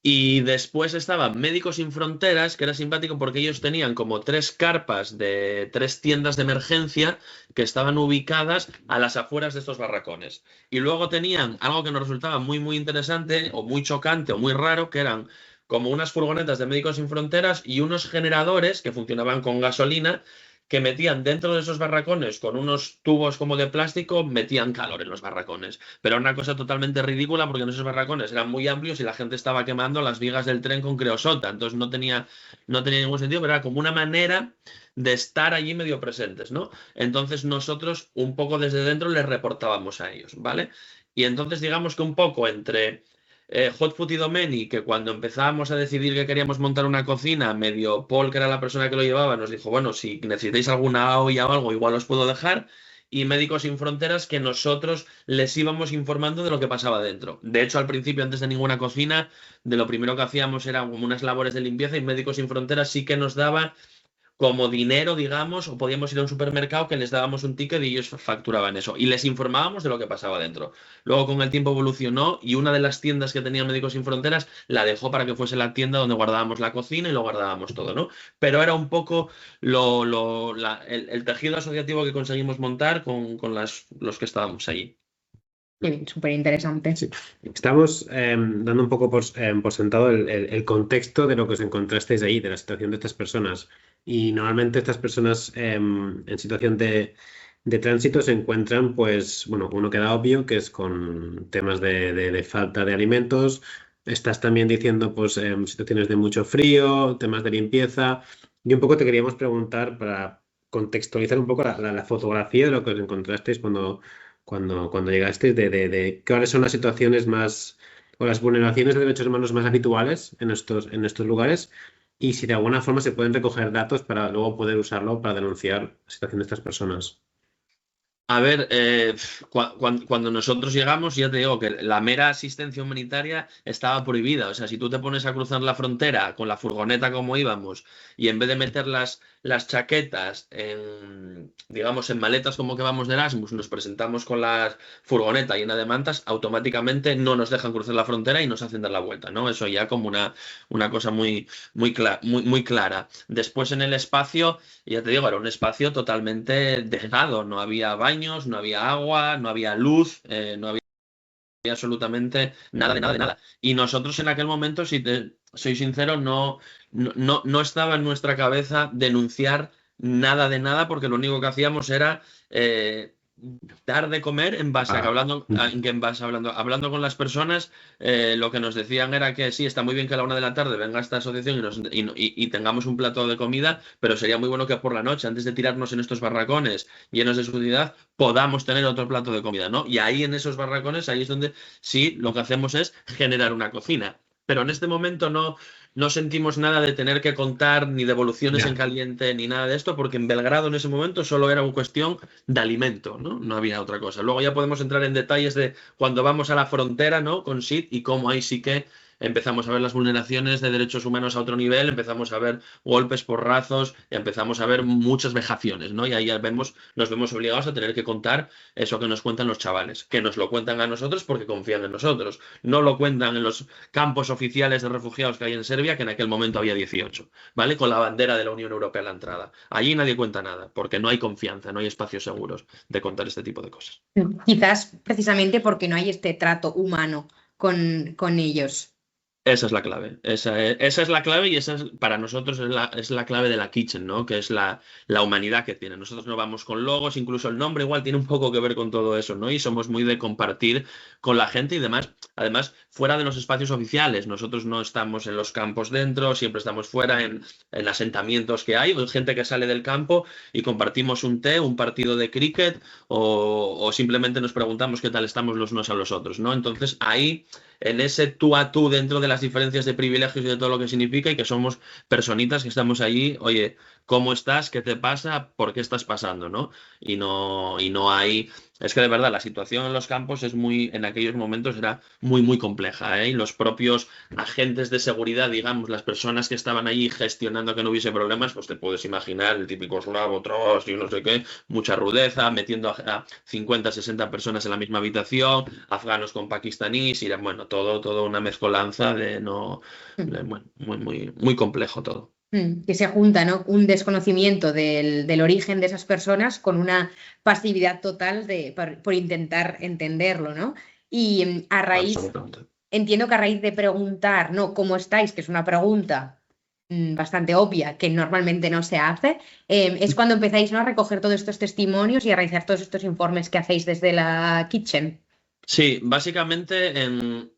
Y después estaban Médicos Sin Fronteras, que era simpático porque ellos tenían como 3 carpas de 3 tiendas de emergencia que estaban ubicadas a las afueras de estos barracones. Y luego tenían algo que nos resultaba muy, muy interesante o muy chocante o muy raro, que eran como unas furgonetas de Médicos Sin Fronteras y unos generadores que funcionaban con gasolina que metían dentro de esos barracones con unos tubos como de plástico, metían calor en los barracones. Pero era una cosa totalmente ridícula porque en esos barracones eran muy amplios y la gente estaba quemando las vigas del tren con creosota. Entonces no tenía ningún sentido, pero era como una manera de estar allí medio presentes, ¿no? Entonces nosotros un poco desde dentro les reportábamos a ellos, ¿vale? Y entonces digamos que un poco entre Hot Food y Domeni, que cuando empezábamos a decidir que queríamos montar una cocina, medio Paul, que era la persona que lo llevaba, nos dijo, bueno, si necesitáis alguna olla o algo, igual os puedo dejar. Y Médicos Sin Fronteras, que nosotros les íbamos informando de lo que pasaba dentro. De hecho, al principio, antes de ninguna cocina, de lo primero que hacíamos era como unas labores de limpieza y Médicos Sin Fronteras sí que nos daba como dinero, digamos, o podíamos ir a un supermercado que les dábamos un ticket y ellos facturaban eso. Y les informábamos de lo que pasaba dentro. Luego con el tiempo evolucionó y una de las tiendas que tenía Médicos Sin Fronteras la dejó para que fuese la tienda donde guardábamos la cocina y lo guardábamos todo, ¿no? Pero era un poco el tejido asociativo que conseguimos montar con los que estábamos allí.
Súper interesante.
Sí. Estamos dando un poco por sentado el contexto de lo que os encontrasteis ahí, de la situación de estas personas. Y normalmente estas personas en situación de tránsito se encuentran, pues, bueno, uno queda obvio, que es con temas de falta de alimentos. Estás también diciendo, pues, situaciones de mucho frío, temas de limpieza. Y un poco te queríamos preguntar para contextualizar un poco la fotografía de lo que os encontrasteis cuando llegasteis, de cuáles son las situaciones más o las vulneraciones de derechos humanos más habituales en estos lugares y si de alguna forma se pueden recoger datos para luego poder usarlo para denunciar la situación de estas personas.
A ver, cuando nosotros llegamos, ya te digo que la mera asistencia humanitaria estaba prohibida. O sea, si tú te pones a cruzar la frontera con la furgoneta como íbamos y en vez de meter las chaquetas digamos, en maletas como que vamos de Erasmus, nos presentamos con la furgoneta llena de mantas, automáticamente no nos dejan cruzar la frontera y nos hacen dar la vuelta, ¿no? Eso ya como una cosa muy clara. Después en el espacio, ya te digo, era un espacio totalmente dejado, no había baños, no había agua, no había luz, no había absolutamente nada de nada. Y nosotros en aquel momento, si te soy sincero, no estaba en nuestra cabeza denunciar nada de nada, porque lo único que hacíamos era dar de comer en base a que hablando con las personas, lo que nos decían era que sí, está muy bien que a la 1 de la tarde venga esta asociación y tengamos un plato de comida, pero sería muy bueno que por la noche, antes de tirarnos en estos barracones llenos de suciedad, podamos tener otro plato de comida, ¿no? Y ahí en esos barracones, ahí es donde sí, lo que hacemos es generar una cocina. Pero en este momento no sentimos nada de tener que contar ni devoluciones en caliente ni nada de esto, porque en Belgrado en ese momento solo era una cuestión de alimento, ¿no? No había otra cosa. Luego ya podemos entrar en detalles de cuando vamos a la frontera, ¿no? Con SID y cómo ahí sí que empezamos a ver las vulneraciones de derechos humanos a otro nivel, empezamos a ver golpes, porrazos, empezamos a ver muchas vejaciones, ¿no? Y ahí ya nos vemos obligados a tener que contar eso que nos cuentan los chavales, que nos lo cuentan a nosotros porque confían en nosotros. No lo cuentan en los campos oficiales de refugiados que hay en Serbia, que en aquel momento había 18, ¿vale? Con la bandera de la Unión Europea a la entrada. Allí nadie cuenta nada, porque no hay confianza, no hay espacios seguros de contar este tipo de cosas.
Quizás precisamente porque no hay este trato humano con ellos.
Esa es la clave, esa es la clave y para nosotros es la clave de la Kitchen, ¿no? Que es la humanidad que tiene. Nosotros no vamos con logos, incluso el nombre igual tiene un poco que ver con todo eso, ¿no? Y somos muy de compartir con la gente y demás. Además, fuera de los espacios oficiales, nosotros no estamos en los campos dentro, siempre estamos fuera en asentamientos que hay gente que sale del campo y compartimos un té, un partido de cricket o simplemente nos preguntamos qué tal estamos los unos a los otros, ¿no? Entonces ahí, en ese tú a tú dentro de las diferencias de privilegios y de todo lo que significa y que somos personitas que estamos allí, oye, ¿cómo estás? ¿Qué te pasa? ¿Por qué estás pasando? ¿No? Y no hay... Es que de verdad la situación en los campos en aquellos momentos era muy, muy compleja, ¿eh? Y los propios agentes de seguridad, digamos, las personas que estaban allí gestionando que no hubiese problemas, pues te puedes imaginar el típico eslavo, tros y no sé qué, mucha rudeza, metiendo a 50, 60 personas en la misma habitación, afganos con pakistaníes, y bueno, todo una mezcolanza bueno, muy, muy, muy complejo todo.
Que se junta, ¿no? Un desconocimiento del origen de esas personas con una pasividad total por intentar entenderlo, ¿no? Y
Absolutamente.
entiendo que a raíz de preguntar, ¿no? ¿Cómo estáis? Que es una pregunta bastante obvia que normalmente no se hace, es cuando empezáis, ¿no? A recoger todos estos testimonios y a realizar todos estos informes que hacéis desde la Kitchen.
Sí, básicamente,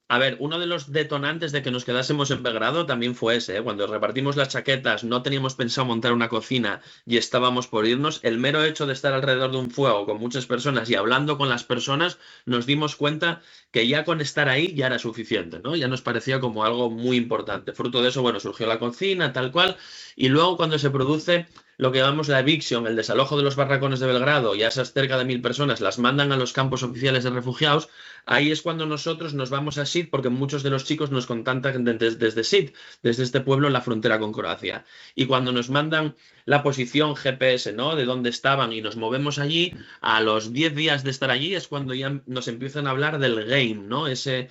a ver, uno de los detonantes de que nos quedásemos en Belgrado también fue ese, ¿eh? Cuando repartimos las chaquetas, no teníamos pensado montar una cocina y estábamos por irnos. El mero hecho de estar alrededor de un fuego con muchas personas y hablando con las personas, nos dimos cuenta que ya con estar ahí ya era suficiente, ¿no? Ya nos parecía como algo muy importante. Fruto de eso, bueno, surgió la cocina, tal cual, y luego cuando se produce lo que llamamos la eviction, el desalojo de los barracones de Belgrado, y a esas cerca de 1000 personas las mandan a los campos oficiales de refugiados, ahí es cuando nosotros nos vamos a Sid, porque muchos de los chicos nos contactan desde Sid, desde este pueblo en la frontera con Croacia. Y cuando nos mandan la posición GPS, ¿no? De dónde estaban y nos movemos allí, a los 10 días de estar allí es cuando ya nos empiezan a hablar del game, ¿no? Ese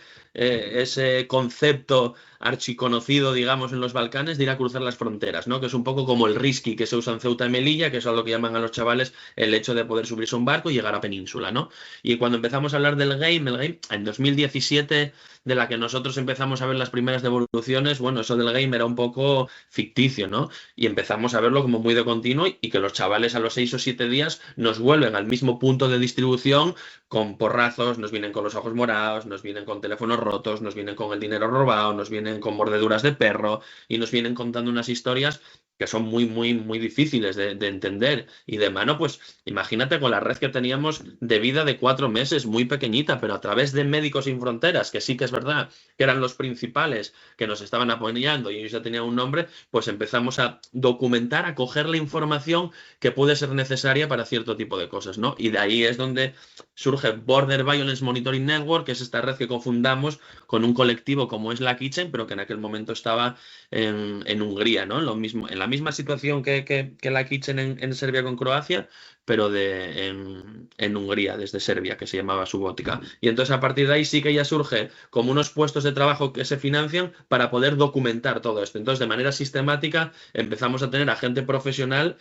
concepto archiconocido, digamos, en los Balcanes de ir a cruzar las fronteras, ¿no? Que es un poco como el risky que se usa en Ceuta y Melilla, que es a lo que llaman a los chavales el hecho de poder subirse a un barco y llegar a Península, ¿no? Y cuando empezamos a hablar del game, en 2017, de la que nosotros empezamos a ver las primeras devoluciones, bueno, eso del game era un poco ficticio, ¿no? Y empezamos a verlo como muy de continuo y que los chavales a los 6 o 7 días nos vuelven al mismo punto de distribución con porrazos, nos vienen con los ojos morados, nos vienen con teléfonos rotos, nos vienen con el dinero robado, nos vienen con mordeduras de perro y nos vienen contando unas historias que son muy, muy, muy difíciles de entender. Y de mano, pues imagínate con la red que teníamos de vida de 4 meses, muy pequeñita, pero a través de Médicos Sin Fronteras, que sí que es verdad que eran los principales que nos estaban apoyando y ellos ya tenían un nombre, pues empezamos a documentar, a coger la información que puede ser necesaria para cierto tipo de cosas, ¿no? Y de ahí es donde surge Border Violence Monitoring Network, que es esta red que confundamos con un colectivo como es la Kitchen, pero que en aquel momento estaba en Hungría, ¿no? En la misma situación que la Kitchen en Serbia con Croacia, pero en Hungría, desde Serbia, que se llamaba Subotica. Y entonces a partir de ahí sí que ya surge como unos puestos de trabajo que se financian para poder documentar todo esto. Entonces, de manera sistemática, empezamos a tener a gente profesional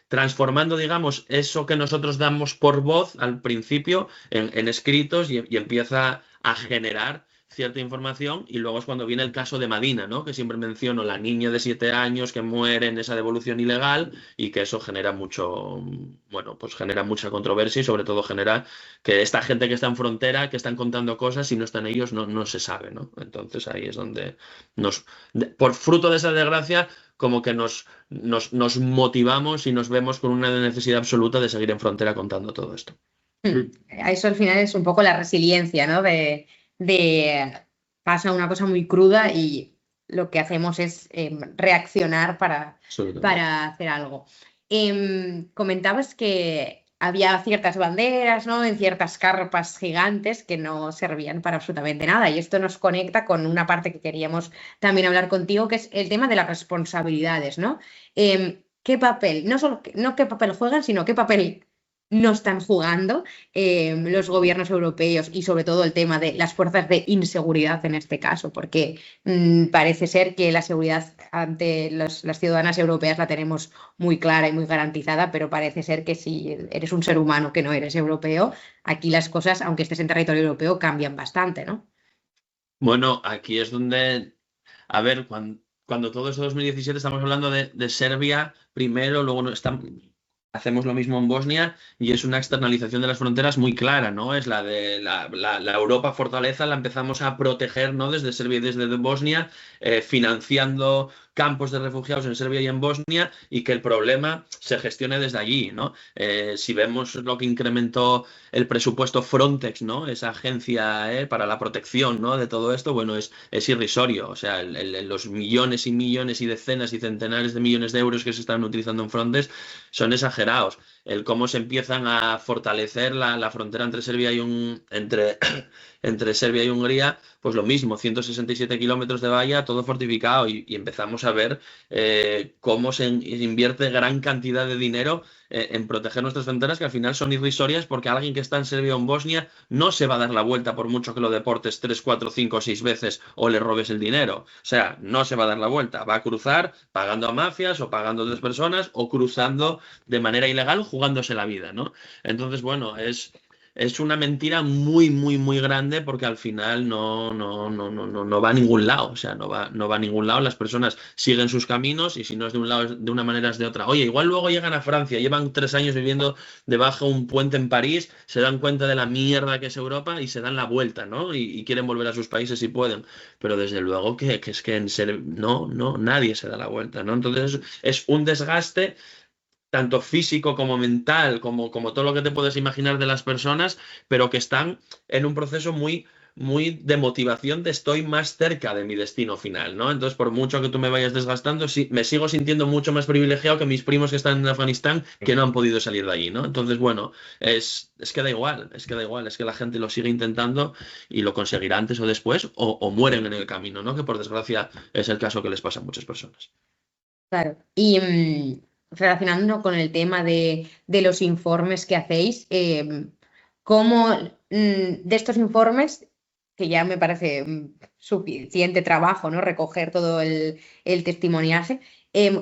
transformando, digamos, eso que nosotros damos por voz al principio en escritos y empieza a generar cierta información. Y luego es cuando viene el caso de Madina, ¿no? Que siempre menciono, la niña de 7 años que muere en esa devolución ilegal y que eso genera pues genera mucha controversia y sobre todo genera que esta gente que está en frontera, que están contando cosas y no están ellos, no se sabe, ¿no? Entonces ahí es donde por fruto de esa desgracia, como que nos motivamos y nos vemos con una necesidad absoluta de seguir en frontera contando todo esto.
Eso al final es un poco la resiliencia, ¿no? Pasa una cosa muy cruda y lo que hacemos es reaccionar para hacer algo. Comentabas que había ciertas banderas, ¿no? En ciertas carpas gigantes que no servían para absolutamente nada. Y esto nos conecta con una parte que queríamos también hablar contigo, que es el tema de las responsabilidades, ¿no? ¿Qué papel? No qué papel juegan, sino qué papel no están jugando los gobiernos europeos y sobre todo el tema de las fuerzas de inseguridad en este caso, porque parece ser que la seguridad ante las ciudadanas europeas la tenemos muy clara y muy garantizada, pero parece ser que si eres un ser humano que no eres europeo, aquí las cosas, aunque estés en territorio europeo, cambian bastante, ¿no?
Bueno, aquí es donde, a ver, cuando todo eso 2017 estamos hablando de Serbia primero, luego hacemos lo mismo en Bosnia y es una externalización de las fronteras muy clara, ¿no? Es la de la Europa fortaleza, la empezamos a proteger, ¿no? Desde Serbia y desde Bosnia, financiando campos de refugiados en Serbia y en Bosnia y que el problema se gestione desde allí, ¿no? Si vemos lo que incrementó el presupuesto Frontex, ¿no? Esa agencia para la protección, ¿no? De todo esto, bueno, es irrisorio. O sea, los millones y millones y decenas y centenares de millones de euros que se están utilizando en Frontex son exagerados. El cómo se empiezan a fortalecer la frontera entre Serbia y entre Serbia y Hungría, pues lo mismo, 167 kilómetros de valla, todo fortificado, y empezamos a ver cómo se invierte gran cantidad de dinero en proteger nuestras fronteras, que al final son irrisorias, porque alguien que está en Serbia o en Bosnia no se va a dar la vuelta por mucho que lo deportes 3, 4, 5 o 6 veces o le robes el dinero. O sea, no se va a dar la vuelta, va a cruzar pagando a mafias o pagando a otras personas o cruzando de manera ilegal jugándose la vida, ¿no? Entonces, bueno, es una mentira muy, muy, muy grande, porque al final no va a ningún lado. O sea, no va a ningún lado. Las personas siguen sus caminos, y si no es de un lado, de una manera es de otra. Oye, igual luego llegan a Francia, llevan 3 años viviendo debajo de un puente en París, se dan cuenta de la mierda que es Europa y se dan la vuelta, ¿no? Y quieren volver a sus países si pueden. Pero desde luego que es que nadie se da la vuelta, ¿no? Entonces es un desgaste tanto físico como mental, como todo lo que te puedes imaginar de las personas, pero que están en un proceso muy, muy de motivación de estoy más cerca de mi destino final, ¿no? Entonces, por mucho que tú me vayas desgastando, sí, me sigo sintiendo mucho más privilegiado que mis primos que están en Afganistán, que no han podido salir de allí, ¿no? Entonces, bueno, es que da igual, es que la gente lo sigue intentando y lo conseguirá antes o después, o mueren en el camino, ¿no? Que por desgracia es el caso que les pasa a muchas personas.
Claro. Y relacionando con el tema de los informes que hacéis, ¿cómo de estos informes, que ya me parece suficiente trabajo, ¿no? Recoger todo el testimoniaje,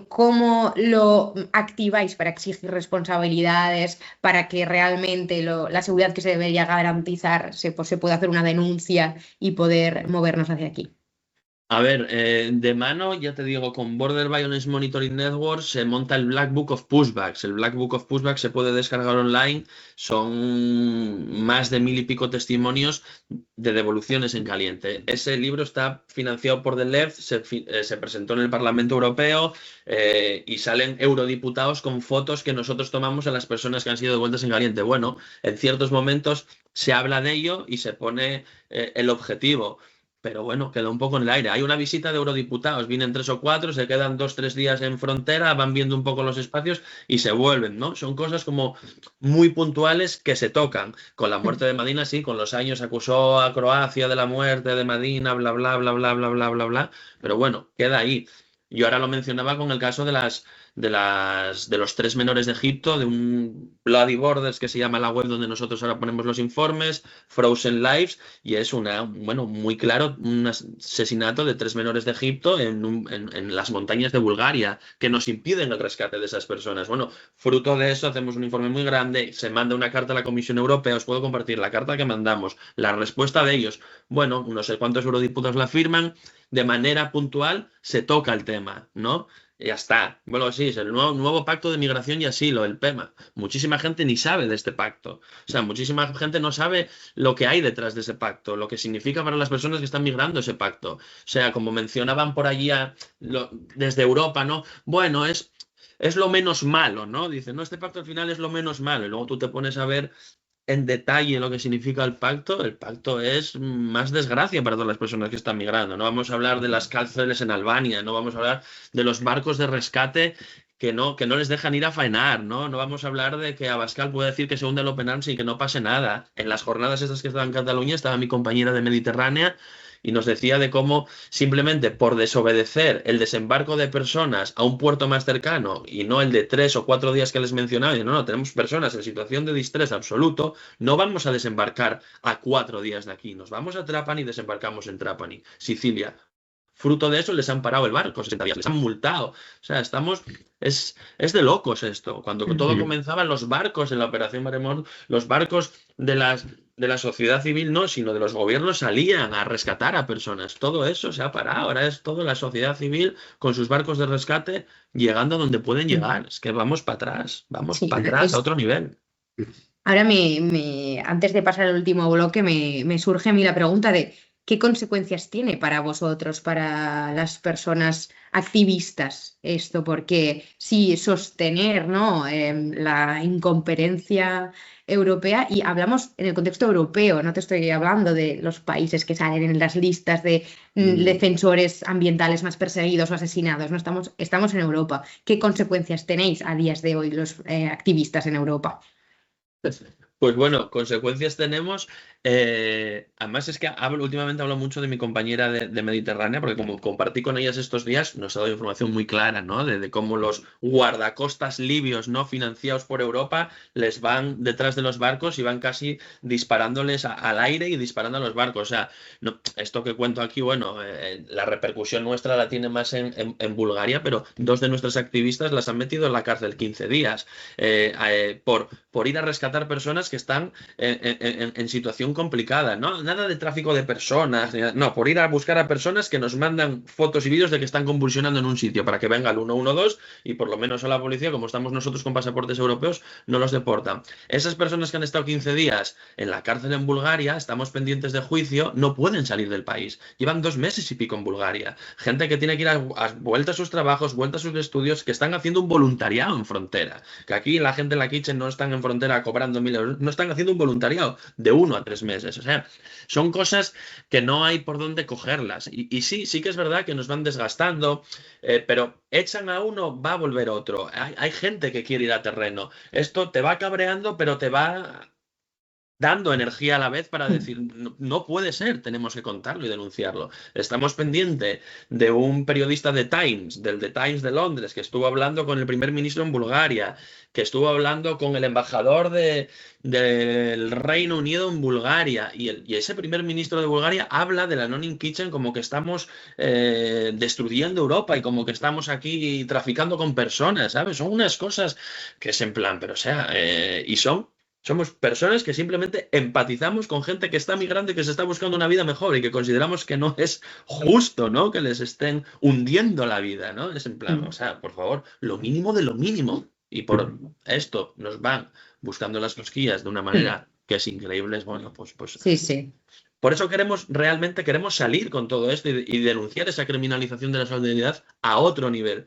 ¿cómo lo activáis para exigir responsabilidades, para que realmente la seguridad que se debería garantizar se pueda hacer una denuncia y poder movernos hacia aquí?
A ver, de mano, ya te digo, con Border Violence Monitoring Network se monta el Black Book of Pushbacks. El Black Book of Pushbacks se puede descargar online. Son más de 1000 y pico testimonios de devoluciones en caliente. Ese libro está financiado por The Left, se presentó en el Parlamento Europeo, y salen eurodiputados con fotos que nosotros tomamos a las personas que han sido devueltas en caliente. Bueno, en ciertos momentos se habla de ello y se pone el objetivo. Pero bueno, quedó un poco en el aire. Hay una visita de eurodiputados, vienen 3 o 4, se quedan 2 o 3 días en frontera, van viendo un poco los espacios y se vuelven, ¿no? Son cosas como muy puntuales que se tocan. Con la muerte de Madina, sí, con los años acusó a Croacia de la muerte de Madina, bla, bla, bla, bla, bla, bla, bla, bla. Pero bueno, queda ahí. Yo ahora lo mencionaba con el caso de los 3 menores de Egipto, de un Bloody Borders que se llama la web donde nosotros ahora ponemos los informes, Frozen Lives, y es muy claro, un asesinato de 3 menores de Egipto en las montañas de Bulgaria, que nos impiden el rescate de esas personas. Bueno, fruto de eso hacemos un informe muy grande, se manda una carta a la Comisión Europea, os puedo compartir la carta que mandamos, la respuesta de ellos, bueno, no sé cuántos eurodiputados la firman, de manera puntual se toca el tema, ¿no? Ya está. Bueno, sí, es el nuevo pacto de migración y asilo, el PEMA. Muchísima gente ni sabe de este pacto. O sea, muchísima gente no sabe lo que hay detrás de ese pacto, lo que significa para las personas que están migrando ese pacto. O sea, como mencionaban por allí desde Europa, ¿no? Bueno, es lo menos malo, ¿no? Dicen, no, este pacto al final es lo menos malo. Y luego tú te pones a ver en detalle lo que significa el pacto es más desgracia para todas las personas que están migrando. No vamos a hablar de las cárceles en Albania, no vamos a hablar de los barcos de rescate que no les dejan ir a faenar, ¿no? No vamos a hablar de que Abascal puede decir que se hunde el Open Arms y que no pase nada. En las jornadas estas que estaban en Cataluña estaba mi compañera de Mediterránea y nos decía de cómo simplemente por desobedecer el desembarco de personas a un puerto más cercano y no el de 3 o 4 días que les mencionaba, y no, tenemos personas en situación de distrés absoluto, no vamos a desembarcar a 4 días de aquí, nos vamos a Trapani y desembarcamos en Trapani, Sicilia. Fruto de eso les han parado el barco 60 días, les han multado. O sea, es de locos esto. Cuando todo comenzaba, los barcos en la Operación Mare Nostrum, los barcos de la sociedad civil no, sino de los gobiernos salían a rescatar a personas. Todo eso se ha parado. Ahora es toda la sociedad civil con sus barcos de rescate llegando a donde pueden llegar. Es que vamos para atrás, a otro nivel.
Ahora antes de pasar al último bloque, me surge a mí la pregunta de ¿qué consecuencias tiene para vosotros, para las personas activistas esto? Porque sí, sostener, ¿no? La incompetencia europea, y hablamos en el contexto europeo, no te estoy hablando de los países que salen en las listas de defensores ambientales más perseguidos o asesinados, no estamos en Europa. ¿Qué consecuencias tenéis a días de hoy los activistas en Europa?
Pues bueno, consecuencias tenemos. Además es que últimamente hablo mucho de mi compañera de Mediterránea, porque como compartí con ellas estos días, nos ha dado información muy clara, ¿no? De cómo los guardacostas libios no financiados por Europa les van detrás de los barcos y van casi disparándoles al aire y disparando a los barcos. O sea, no, esto que cuento aquí, bueno, la repercusión nuestra la tiene más en Bulgaria, pero 2 de nuestras activistas las han metido en la cárcel 15 días por ir a rescatar personas que están en situación complicada, ¿no? Nada de tráfico de personas, no, por ir a buscar a personas que nos mandan fotos y vídeos de que están convulsionando en un sitio para que venga el 112 y por lo menos a la policía, como estamos nosotros con pasaportes europeos, no los deportan. Esas personas que han estado 15 días en la cárcel en Bulgaria, estamos pendientes de juicio, no pueden salir del país. Llevan 2 meses y pico en Bulgaria. Gente que tiene que ir a vuelta a sus trabajos, vuelta a sus estudios, que están haciendo un voluntariado en frontera. Que aquí la gente en la Kitchen no están en frontera cobrando 1.000 euros, no están haciendo un voluntariado de 1 a 3 meses. O sea, son cosas que no hay por dónde cogerlas. Y sí que es verdad que nos van desgastando, pero echan a uno, va a volver otro. Hay gente que quiere ir a terreno. Esto te va cabreando, pero te va dando energía a la vez para decir, no puede ser, tenemos que contarlo y denunciarlo. Estamos pendientes de un periodista de Times, del The Times de Londres, que estuvo hablando con el primer ministro en Bulgaria, que estuvo hablando con el embajador del Reino Unido en Bulgaria, y ese primer ministro de Bulgaria habla de la Non-in Kitchen como que estamos destruyendo Europa y como que estamos aquí traficando con personas, ¿sabes? Son unas cosas que es en plan, pero o sea, y somos personas que simplemente empatizamos con gente que está migrando y que se está buscando una vida mejor y que consideramos que no es justo, ¿no? Que les estén hundiendo la vida, ¿no? Es en plan, o sea, por favor, lo mínimo de lo mínimo. Y por esto nos van buscando las cosquillas de una manera que es increíble. Bueno, pues
Sí.
por eso realmente queremos salir con todo esto y denunciar esa criminalización de la solidaridad a otro nivel.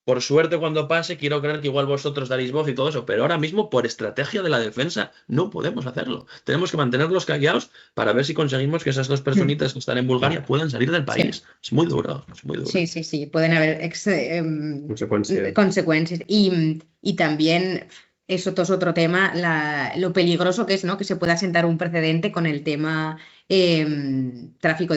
Por suerte, cuando pase, quiero creer que igual vosotros daréis voz y todo eso, pero ahora mismo, por estrategia de la defensa, no podemos hacerlo. Tenemos que mantenerlos callados para ver si conseguimos que esas 2 personitas que están en Bulgaria puedan salir del país. Sí. Es muy duro, es muy duro.
Sí, pueden haber consecuencias. Y también, eso es otro tema, lo peligroso que es, ¿no? Que se pueda sentar un precedente con el tema el delito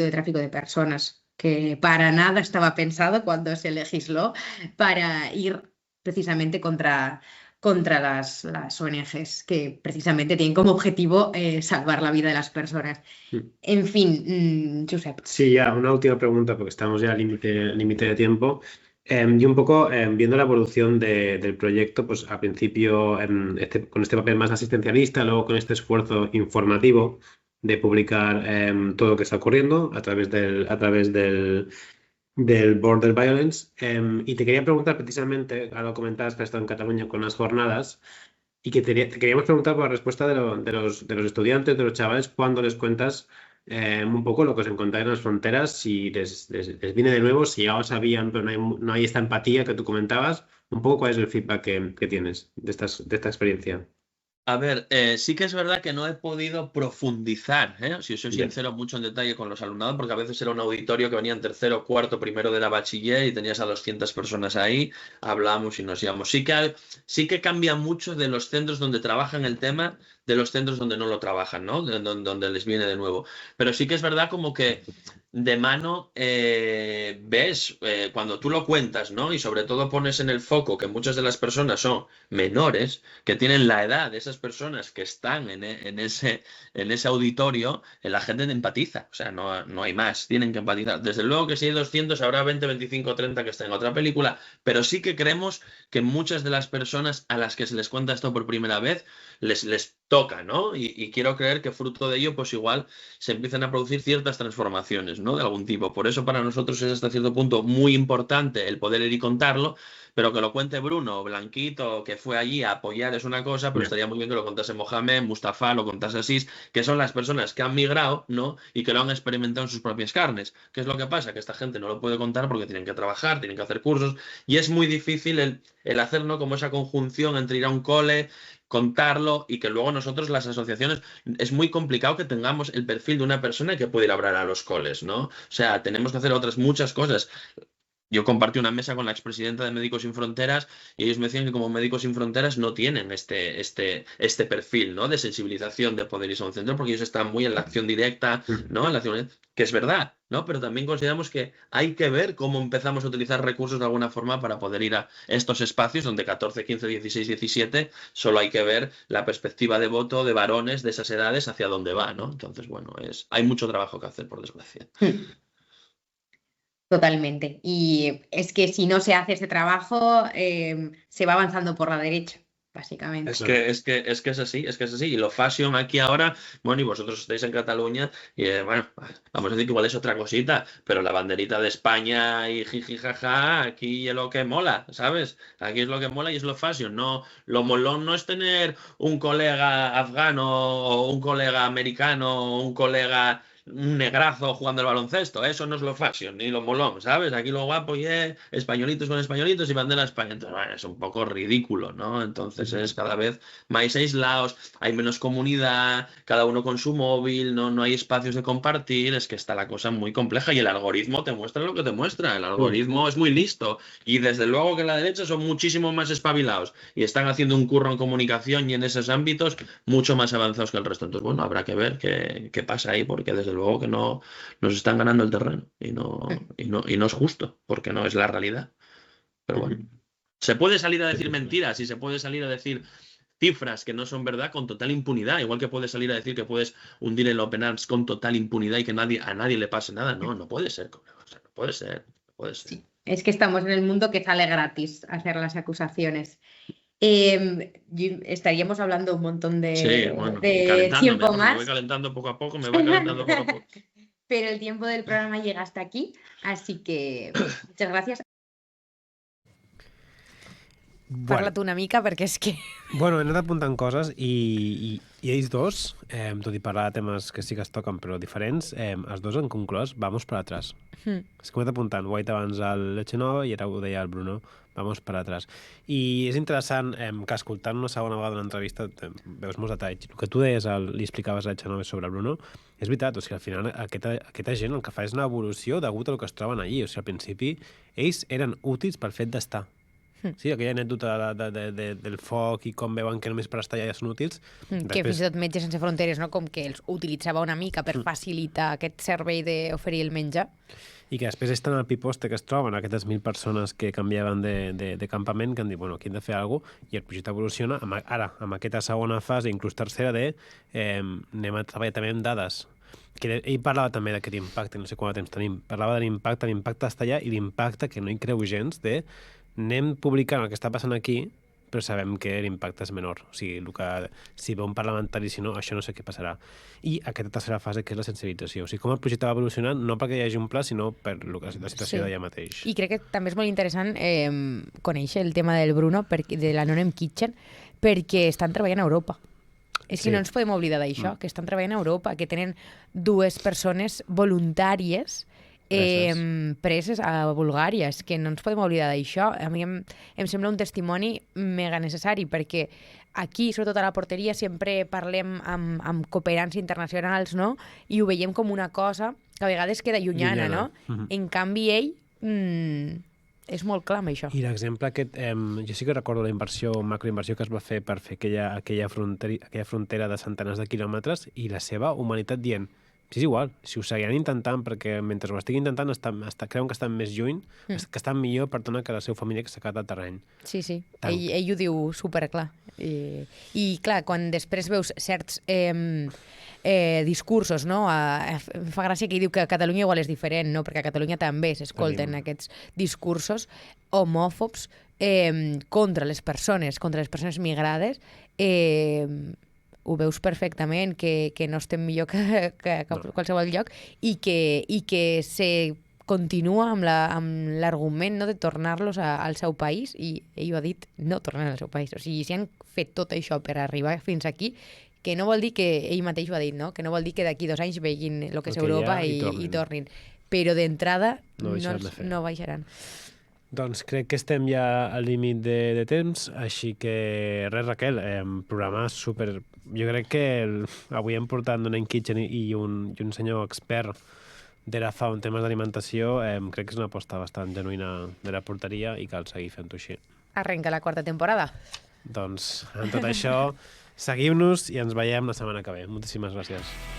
de tráfico de personas, que para nada estaba pensado cuando se legisló para ir precisamente contra las ONGs, que precisamente tienen como objetivo salvar la vida de las personas. En fin, Josep.
Sí, ya, una última pregunta, porque estamos ya al límite de tiempo. Y un poco viendo la evolución del proyecto, pues al principio con este papel más asistencialista, luego con este esfuerzo informativo de publicar todo lo que está ocurriendo a través del Border Violence. Y te quería preguntar precisamente, ahora comentabas que has estado en Cataluña con las jornadas, y que te queríamos preguntar por la respuesta de los estudiantes, de los chavales, cuando les cuentas un poco lo que os encontráis en las fronteras, si les viene de nuevo, si ya lo sabían, pero no hay esta empatía que tú comentabas. Un poco cuál es el feedback que tienes de esta experiencia.
A ver, sí que es verdad que no he podido profundizar, si os soy sincero, mucho en detalle con los alumnados, porque a veces era un auditorio que venía en tercero, cuarto, primero de la bachiller y tenías a 200 personas ahí, hablábamos y nos íbamos. Sí que cambia mucho de los centros donde trabajan el tema, de los centros donde no lo trabajan, ¿no? Donde les viene de nuevo. Pero sí que es verdad como que de mano ves cuando tú lo cuentas, ¿no? Y sobre todo pones en el foco que muchas de las personas son menores, que tienen la edad de esas personas que están en ese auditorio, la gente empatiza, o sea, no hay más, tienen que empatizar. Desde luego que si hay 200 habrá 20, 25, 30 que estén en otra película, pero sí que creemos que muchas de las personas a las que se les cuenta esto por primera vez les toca, ¿no? Y quiero creer que fruto de ello, pues igual se empiezan a producir ciertas transformaciones. crímenes, ¿no? De algún tipo. Por eso para nosotros es hasta cierto punto muy importante el poder ir y contarlo, pero que lo cuente Bruno, Blanquito, que fue allí a apoyar es una cosa, pero estaría muy bien que lo contase Mohamed, Mustafa, lo contase Asís, que son las personas que han migrado, ¿no? Y que lo han experimentado en sus propias carnes. ¿Qué es lo que pasa? Que esta gente no lo puede contar porque tienen que trabajar, tienen que hacer cursos, y es muy difícil el hacer, ¿no? Como esa conjunción entre ir a un cole, contarlo y que luego nosotros, las asociaciones, es muy complicado que tengamos el perfil de una persona que puede ir a hablar a los coles, ¿no? O sea, tenemos que hacer otras muchas cosas. Yo compartí una mesa con la expresidenta de Médicos Sin Fronteras y ellos me decían que como Médicos Sin Fronteras no tienen este perfil, ¿no? De sensibilización, de poder ir a un centro, porque ellos están muy en la acción directa, ¿no? En la acción, que es verdad, ¿no? Pero también consideramos que hay que ver cómo empezamos a utilizar recursos de alguna forma para poder ir a estos espacios donde 14, 15, 16, 17, solo hay que ver la perspectiva de voto de varones de esas edades hacia dónde va, ¿no? Entonces, bueno, hay mucho trabajo que hacer, por desgracia.
Totalmente. Y es que si no se hace este trabajo, se va avanzando por la derecha, básicamente.
Es que es así, es que es así. Y lo fashion aquí ahora, bueno, y vosotros estáis en Cataluña, y bueno, vamos a decir que igual es otra cosita, pero la banderita de España y jiji jaja, aquí es lo que mola, ¿sabes? Aquí es lo que mola y es lo fashion. No, lo molón no es tener un colega afgano o un colega americano o un negrazo jugando al baloncesto, eso no es lo fashion, ni lo molón, ¿sabes? Aquí lo guapo y españolitos con españolitos y bandera España. Entonces, bueno, es un poco ridículo, ¿no? Entonces es cada vez más aislados, hay menos comunidad, cada uno con su móvil, no hay espacios de compartir, es que está la cosa muy compleja y el algoritmo te muestra lo que te muestra, el algoritmo es muy listo y desde luego que la derecha son muchísimo más espabilados y están haciendo un curro en comunicación y en esos ámbitos mucho más avanzados que el resto. Entonces, bueno, habrá que ver qué pasa ahí, porque desde luego que no nos están ganando el terreno y no es justo, porque no es la realidad. Pero bueno, se puede salir a decir mentiras y se puede salir a decir cifras que no son verdad con total impunidad, igual que puedes salir a decir que puedes hundir el Open Arms con total impunidad y que a nadie le pase nada. No puede ser, o sea, no puede ser.
Sí, es que estamos en el mundo que sale gratis hacer las acusaciones. Estaríamos hablando un montón de tiempo más.
Me voy calentando poco a poco,
Pero el tiempo del programa llega hasta aquí, así que muchas gracias. Parla tu una mica, perquè és que...
Bueno, he anat apuntant coses i ells dos, tot i parlar de temes que sí que es toquen però diferents, els dos han conclòs vamos para atrás. És que m'he anat apuntant, ho ha dit abans el Echenova i ara ho deia el Bruno, vamos para atrás. I és interessant que escoltant una segona vegada l'entrevista veus molts detalls. El que tu deies, li explicaves a l'Echenova sobre el Bruno, és veritat, o sigui, al final aquesta gent el que fa és una evolució degut a el que es troben allí. O sigui, al principi ells eren útils pel fet d'estar. Sí, aquella anècdota del foc i com veuen que només per estar allà ja són útils.
Que fins i tot Metges Sense Fronteres, no? Com que els utilitzava una mica per facilitar aquest servei d'oferir el menjar.
I que després estan al piposte que es troben aquestes 1.000 persones que canviaven de campament, que han dit, bueno, aquí hem de fer alguna cosa, i el projecte evoluciona ara, amb aquesta segona fase, inclús tercera, anem a treballar també amb dades. Que ell parlava també d'aquest impacte, no sé quant temps tenim, parlava de l'impacte d'estar allà i l'impacte que no hi creu gens de anem publicant el que està passant aquí, però sabem que l'impacte és menor. O sigui, si ve un parlamentari, si no, això no sé què passarà. I aquesta tercera fase, que és la sensibilització. O sigui, com el projecte va evolucionant, no perquè hi hagi un pla, sinó per la situació d'allà mateix.
I crec que també és molt interessant conèixer el tema del Bruno, de l'Anònim Kitchen, perquè estan treballant a Europa. És que no ens podem oblidar d'això, que estan treballant a Europa, que tenen 2 persones voluntàries preses a Bulgària. És que no ens podem oblidar d'això. A mi em sembla un testimoni mega necessari, perquè aquí, sobretot a la porteria, sempre parlem amb cooperants internacionals, no? I ho veiem com una cosa que a vegades queda llunyana, no? En canvi, ell és molt clar amb això.
I l'exemple aquest, jo sí que recordo la macroinversió que es va fer per fer aquella frontera de centenars de quilòmetres i la seva humanitat dient és igual, si ho seguiran intentant, perquè mentre ho estigui intentant creuen que estan més lluny, que estan millor per donar que la seva família que s'ha quedat al terreny.
Sí, ell ho diu superclar. I clar, quan després veus certs discursos, no? Fa gràcia que ell diu que a Catalunya igual és diferent, no? Perquè a Catalunya també s'escolten aquests discursos homòfobs contra les persones migrades, ho veus perfectament, que no estem millor que qualsevol lloc i que se continua amb l'argument no, de tornar-los al seu país, i ell ho ha dit, no tornen al seu país. O sigui, si han fet tot això per arribar fins aquí, que no vol dir que ell mateix ho ha dit, no? Que no vol dir que d'aquí 2 anys veguin el que és Europa i tornin. Però d'entrada no baixaran.
Doncs crec que estem ja al límit de temps, així que res, Raquel, programa super... Jo crec que avui hem portat un Kitchen i un senyor expert de la FAO en temes d'alimentació, crec que és una aposta bastant genuïna de la porteria i cal seguir fent-ho així.
Arrenca la 4ª temporada.
Doncs, en tot això, seguiu-nos i ens veiem la setmana que ve. Moltíssimes gràcies.